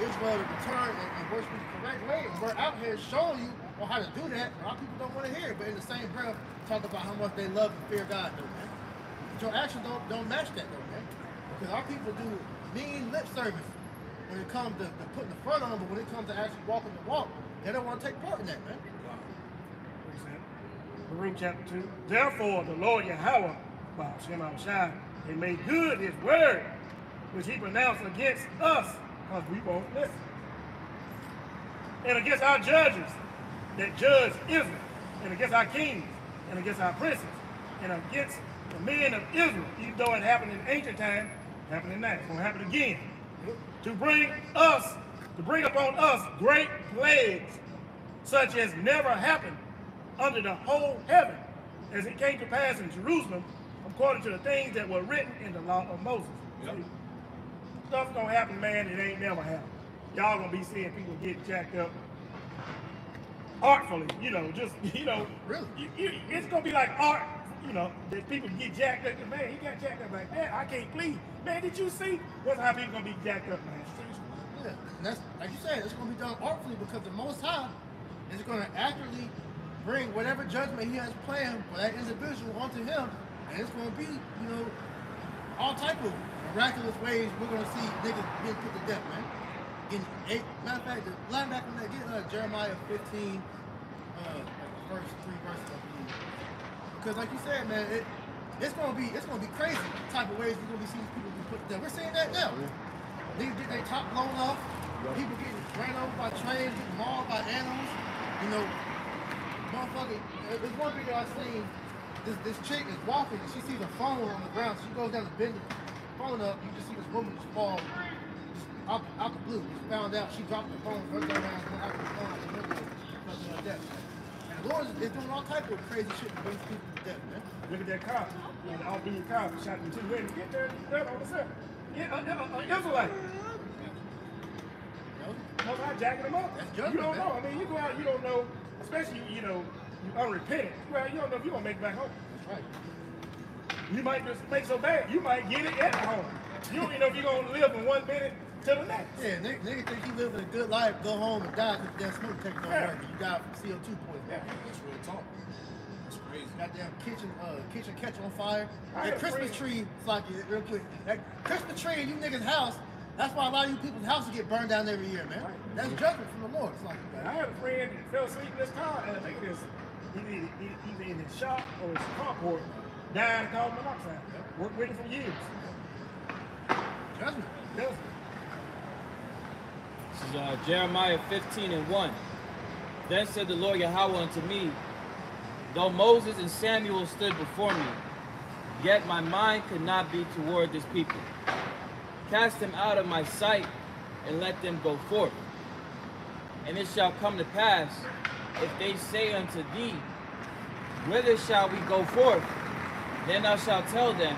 Israel to return and worship the correct way. And we're out here showing you on how to do that. A lot of people don't want to hear it, but in the same breath, talk about how much they love and fear God, though, man. But your actions don't match that, though, man. Because our people do mean lip service when it comes to putting the front on, but when it comes to actually walking the walk, they don't want to take part in that, man. Baruch chapter 2. Therefore, the Lord Yahweh, by Shem Shai, he made good his word, which he pronounced against us, because we won't listen. And against our judges that judge Israel, and against our kings, and against our princes, and against the men of Israel, even though it happened in ancient times, happening now, it's going to happen again, to bring upon us great plagues, such as never happened under the whole heaven, as it came to pass in Jerusalem, according to the things that were written in the law of Moses. Yep. See, stuff's gonna happen, man, it ain't never happened. Y'all gonna be seeing people get jacked up artfully, Really? It's gonna be like art, that people get jacked up. Man, he got jacked up like that. I can't believe. Man, did you see? That's how people gonna be jacked up, man. Yeah, and that's, like you said, it's going to be done artfully, because the Most High is going to accurately bring whatever judgment he has planned for that individual onto him, and it's going to be, all type of miraculous ways we're going to see niggas being put to death, man. Matter of fact, the linebacker that get Jeremiah 15, the first 3 verses, I believe. Because like you said, man, it's going to be crazy the type of ways we're going to be seeing people be put to death. We're seeing that now. Niggas get their top blown off, people getting ran over by trains, getting mauled by animals, motherfuckers motherfucker, there's one video I seen, this chick is walking and she sees a phone on the ground. She goes down to bend the phone up. You just see this woman just fall just out the blue. Just found out she dropped the phone, her dumb ass went out the phone and because of her death. And the Lord is doing all type of crazy shit to bring people to death, man. Look at that cop. And all being cop shot him 2 ways. Get there, that on himself. Yeah, Israelite. Most High jacking them up. That's judgment, you don't man. know. I mean, you go out, you don't know, especially, you unrepentant. Well, you don't know if you're going to make it back home. That's right. You might just make so bad, you might get it at home. You don't even know if you're going to live from 1 minute to the next. Yeah, nigga think you living a good life, go home and die because that smoke detector don't work. And you die from CO2 poisoning. Yeah. That's real talk. That's crazy. Goddamn kitchen catch on fire. I That had Christmas friends- tree, it's like real quick. That Christmas tree in you niggas' house, that's why a lot of you people's houses get burned down every year, man. That's judgment from the Lord. It's like I had a friend that fell asleep in his car, and I think it is either in his shop or his carport, died of carbon monoxide. Worked with him for years. judgment. Yes. This is Jeremiah 15:1. Then said the Lord Yahweh unto me, though Moses and Samuel stood before me, yet my mind could not be toward this people. Cast them out of my sight, and let them go forth. And it shall come to pass, if they say unto thee, whither shall we go forth? Then thou shalt tell them,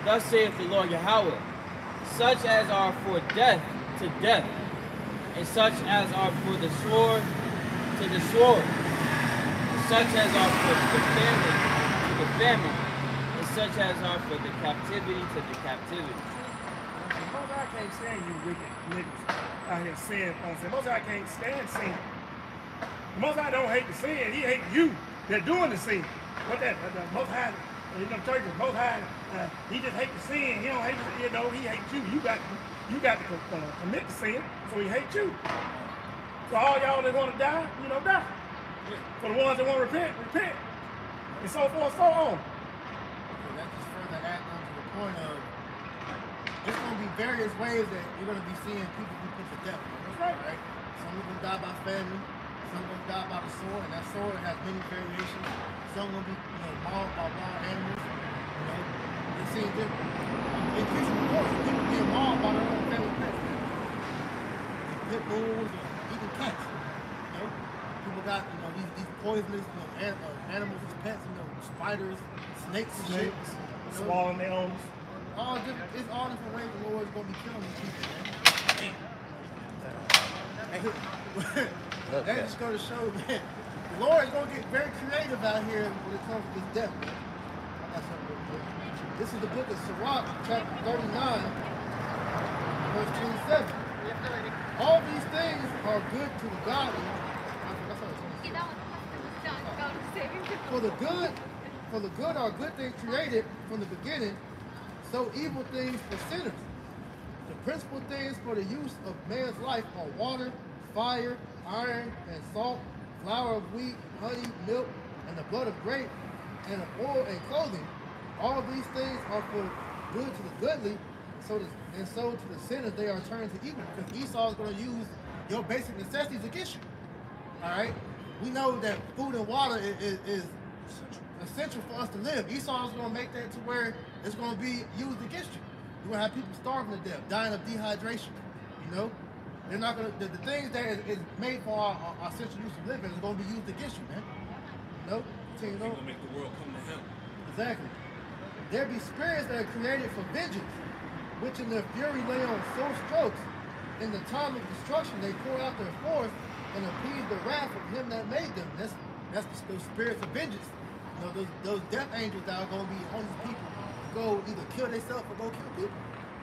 thus saith the Lord Yahweh, such as are for death to death, and such as are for the sword to the sword, and such as are for the famine to the famine, and such as are for the captivity to the captivity. Most I can't stand you wicked niggas out here saying things. Most I can't stand sin. Most I don't hate the sin. He hate you that doing the sin. What that? Most High, churches. Most High, he just hate the sin. He don't hate the, he hates you. You got to commit the sin, so he hates you. So all y'all that want to die, die. For the ones that want to repent, repent. And so forth, so on. Okay, that just further add on to the point of there's going to be various ways that you're going to be seeing people be put to death. That's right. Some of them die by famine, some of them die by the sword, and that sword has many variations. Some will be mauled by wild animals. You're seeing different increasing reports of people being mauled by their own family pets. Pit bulls or even cats. People got these poisonous animals as pets. Spiders, snakes, and shit. Swallowing their own. It's all different ways the Lord's gonna be killing these people, man. That just goes to show, man, the Lord is gonna get very creative out here when it comes to this death, man. This is the book of Sirach, chapter 39, verse 27. All these things are good to the godly. For the good are good things created from the beginning, so evil things for sinners. The principal things for the use of man's life are water, fire, iron, and salt, flour of wheat, honey, milk, and the blood of grape, and of oil and clothing. All of these things are for good to the goodly, so to the sinners they are turned to evil. Because Esau is going to use your basic necessities against you. All right? We know that food and water is essential for us to live. Esau is going to make that to where it's going to be used against you. You're going to have people starving to death, dying of dehydration. They're not going to, the things that is made for our essential use of living is going to be used against you, man. He's going to make the world come to him. Exactly. There be spirits that are created for vengeance, which in their fury lay on sore strokes. In the time of destruction, they pour out their force and appease the wrath of him that made them. That's those spirits of vengeance. Those death angels that are going to be on these people to go either kill themselves or go kill people.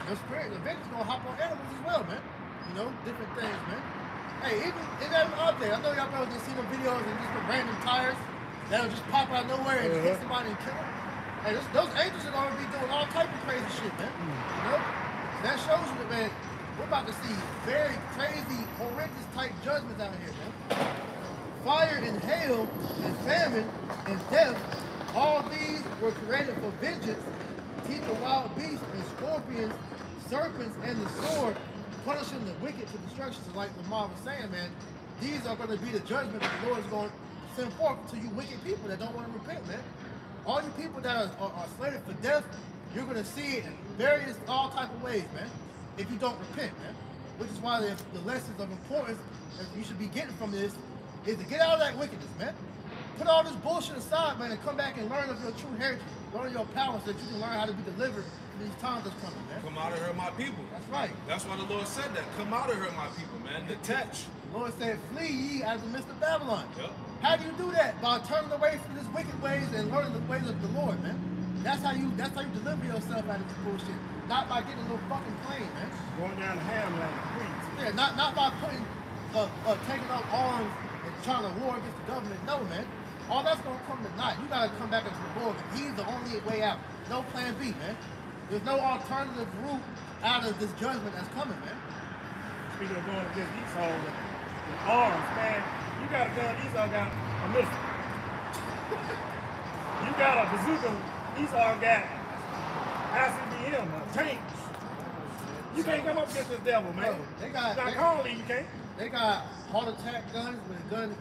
Those spirits of vengeance going to hop on animals as well, man. Different things, man. Hey, even out there, I know y'all probably didn't see them videos and just the random tires that'll just pop out of nowhere and hit somebody and kill them. Hey, those angels are going to be doing all type of crazy shit, man. That shows you that, man, we're about to see very crazy, horrendous type judgments out here, man. Fire and hail and famine and death, all these were created for vengeance. Keep the wild beasts and scorpions, serpents, and the sword, punishing the wicked to destruction. So like Lamar was saying, man, these are going to be the judgment that the Lord is going to send forth to you wicked people that don't want to repent, man. All you people that are slated for death, you're going to see it in various, all type of ways, man, if you don't repent, man. Which is why the lessons of importance that you should be getting from this is to get out of that wickedness, man. Put all this bullshit aside, man, and come back and learn of your true heritage. Learn your powers so that you can learn how to be delivered in these times that's coming, man. Come out of her, my people. That's right. That's why the Lord said that. Come out of her, my people, man. Detach. The Lord said, flee ye out of the midst of Babylon. Yep. How do you do that? By turning away from these wicked ways and learning the ways of the Lord, man. That's how you deliver yourself out of this bullshit. Not by getting a little fucking plane, man. Going down the hamland, please. Yeah, not by putting taking up arms and trying to war against the government. No, man. All that's gonna come to naught. You gotta come back into the Lord. He's the only way out. No plan B, man. There's no alternative route out of this judgment that's coming, man. Speaking of going against Esau, the arms, man, you got a gun, Esau got a missile. You got a bazooka, Esau got ICBM, tanks. You can't come up against this devil, man. No, Not calling you can't. They got heart attack guns with a gun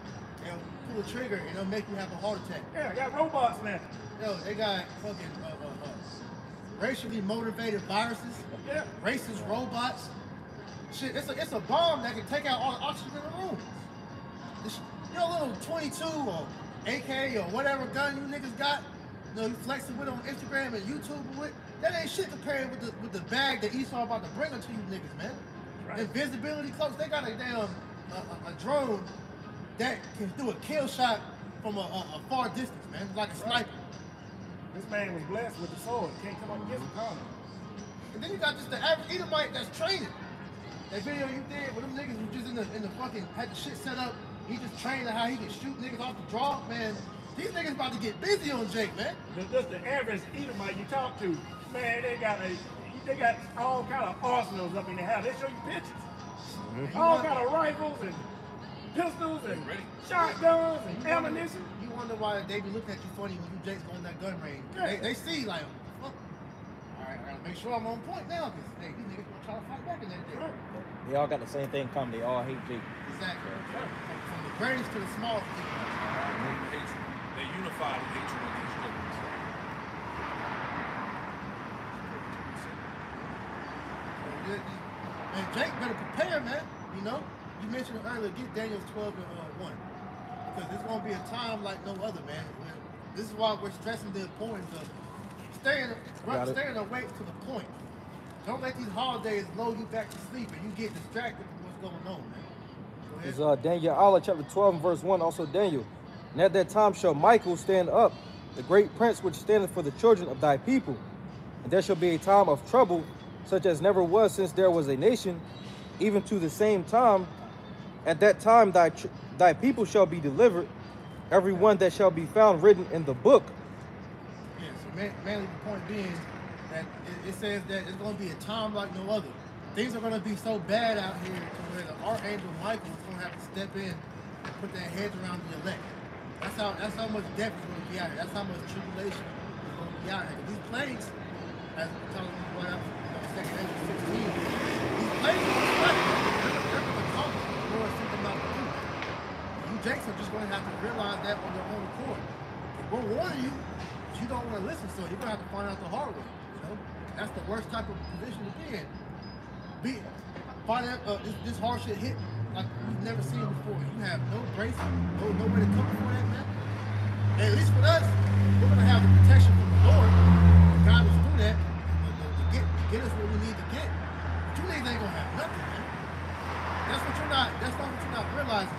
and pull a trigger and it'll make you have a heart attack. Yeah, got robots now. Yo, they got fucking racially motivated viruses, Yeah. racist robots. Shit, it's a bomb that can take out all the oxygen in the room. Your little 22 or AK or whatever gun you niggas got, you know, you flexing with on Instagram and YouTube with, that ain't shit compared with the bag that Esau about to bring to you niggas, man. Right. Invisibility cloaks, they got a damn a drone that can do a kill shot from a far distance, man. It's like a sniper. This man was blessed with the sword. Can't come up against him, calling. And then you got just the average Edomite that's training. That video you did with them niggas who just in the fucking had the shit set up. He just training how he can shoot niggas off the draw, man. These niggas about to get busy on Jake, man. Just the average Edomite you talk to, man, they got all kind of arsenals up in their house. They show you pictures. All kind of rifles and pistols and shotguns and ammunition. You wonder why they be looking at you funny when you Jake's going that gun range. Yeah. They see like, fuck. All right, I gotta make sure I'm on point now, because hey, these niggas gonna try to fight back in that day. They all got the same thing coming. They all hate Jake. Exactly. From the greatest to the smallest. They unified in hatred of these Israelites. And Jake better prepare, man. You know, you mentioned it earlier. Get Daniel 12 and 1, because it's gonna be a time like no other, man. This is why we're stressing the importance of staying awake to the point. Don't let these holidays lull you back to sleep and you get distracted from what's going on, man. Go ahead. It's Daniel Allah chapter 12 and verse 1, also Daniel. And at that time shall Michael stand up, the great prince which standeth for the children of thy people. And there shall be a time of trouble, such as never was since there was a nation, even to the same time. At that time thy people shall be delivered, every one that shall be found written in the book. Yeah, so mainly the point being that it says that it's going to be a time like no other. Things are going to be so bad out here to where the Archangel Michael is going to have to step in and put their heads around the elect. That's how much death is going to be out here. That's how much tribulation is going to be out here. These plagues, as we're telling you what else, 2nd Ezra 16, these plagues are going to strike. They're going to come. The Lord sent them out to do. You Jakes are just going to have to realize that on your own accord. We're warning you, but you don't want to listen, so you're going to have to find out the hard way. You know, that's the worst type of position to be in. Find out this hard shit hit like we've never seen before. You have no grace, nowhere to come for that, man. And at least with us, we're going to have the protection from the Lord to guide us through that, to get us where we need to get. But you niggas ain't going to have nothing, man. That's not what you're not realizing,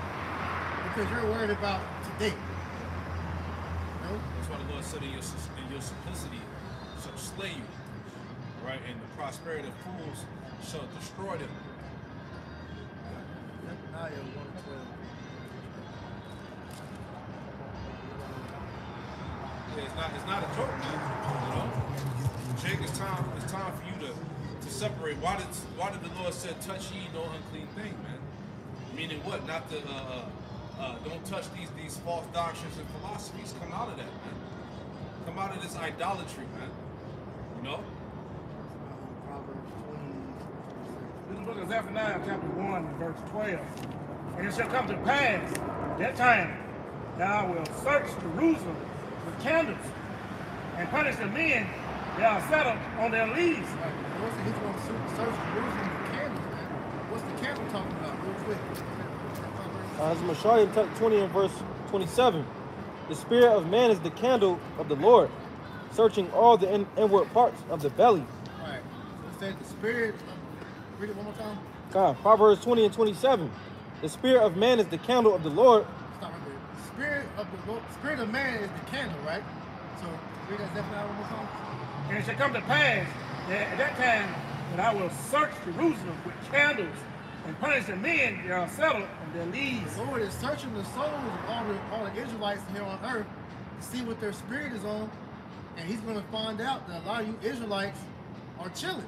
because you're worried about today. You know? That's why the Lord said in your simplicity shall slay you, right? And the prosperity of fools shall destroy them. Zephaniah 1:12. Yeah, it's not a joke, man. You know, Jake, it's time for you to separate. Why did the Lord say, "Touch ye no unclean thing," man? Meaning what? Not to don't touch these false doctrines and philosophies. Come out of that, man. Come out of this idolatry, man. You know. Proverbs 20. This is the book of Zephaniah, chapter 1, verse 12. And it shall come to pass that time Thou wilt search Jerusalem with candles and punish the men that are settled on their leaves. Right. The Lord said he's going to search Jerusalem with candles, man. What's the candle talking about? Real quick. As I'm going to show you in chapter 20 and verse 27. The spirit of man is the candle of the Lord, searching all the inward parts of the belly. Right. So it said the spirit of, read it one more time. God, Proverbs 20 and 27. The spirit of man is the candle of the Lord. Stop right there. The spirit of man is the candle, right? So read that Zephaniah one more time. And it shall come to pass that at that time that I will search Jerusalem with candles and punish the men that are settled on their leaves. The Lord is searching the souls of all the Israelites here on earth to see what their spirit is on, and He's going to find out that a lot of you Israelites are chilling.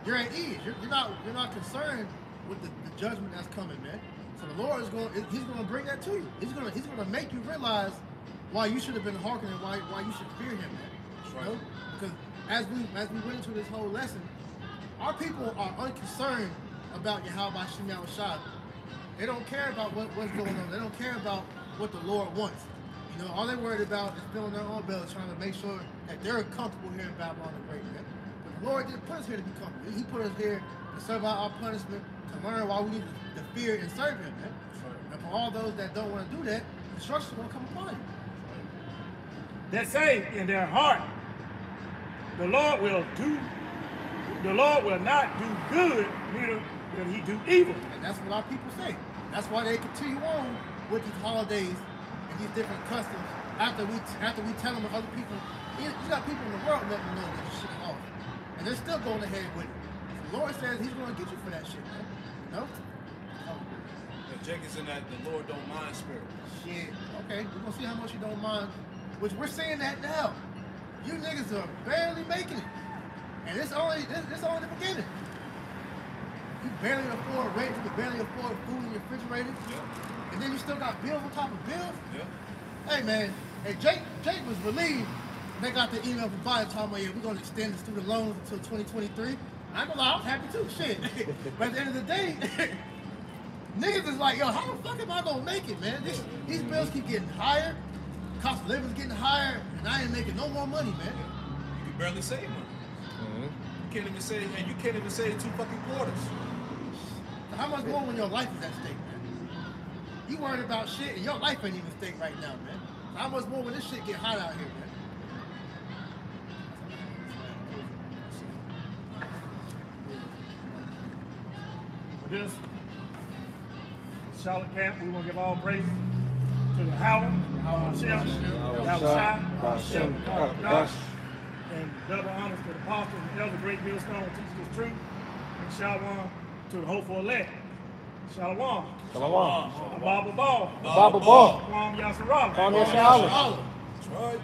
You're at ease. You're not concerned with the judgment that's coming, man. So the Lord is He's going to bring that to you. He's going to make you realize why you should have been hearkening, why you should fear Him, man. That's You right. know? Because as we went into this whole lesson, our people are unconcerned about Yahweh Shem Yahushua. They don't care about what's going on. They don't care about what the Lord wants. You know, all they're worried about is filling their own belly, trying to make sure that they're comfortable here in Babylon the Great, man. But the Lord didn't put us here to be comfortable. He put us here to serve out our punishment, to learn why we need to fear and serve Him, man. And for all those that don't want to do that, destruction will come upon you. That say in their heart, the Lord will not do good, neither will He do evil. And that's what our people say. That's why they continue on with these holidays and these different customs after we tell them to other people. You got people in the world letting them know that this shit is off. And they're still going ahead with it. The Lord says He's going to get you for that shit, man. You know? Yeah, Jake is in that the Lord don't mind spirit. Shit. Okay, we're going to see how much you don't mind. Which we're seeing that now. You niggas are barely making it. And it's only the beginning. You barely afford rent, you can barely afford food in your refrigerator. Yeah. And then you still got bills on top of bills. Yeah. Hey man, hey Jake was relieved. They got the email from Biden talking about, yeah, we're gonna extend the student loans until 2023. I ain't gonna lie, I was happy too, shit. But at the end of the day, niggas is like, yo, how the fuck am I gonna make it, man? These bills keep getting higher, cost of living's getting higher, and I ain't making no more money, man. You can barely save money. You can't even save, and you can't even save 2 fucking quarters. So how much more when your life is at stake, man? You worried about shit and your life ain't even at stake right now, man. So how much more when this shit get hot out here, man? For this Charlotte camp, we want to give all praise to the Howard, Hashem, and double honors to the apostles and elder great millstone who teaches us truth, and shalom to the hopeful elect. Shalom. Shalom. Baba Ball. Baba Ball. Kwam Yasharala. Kwam Yasharala. That's right.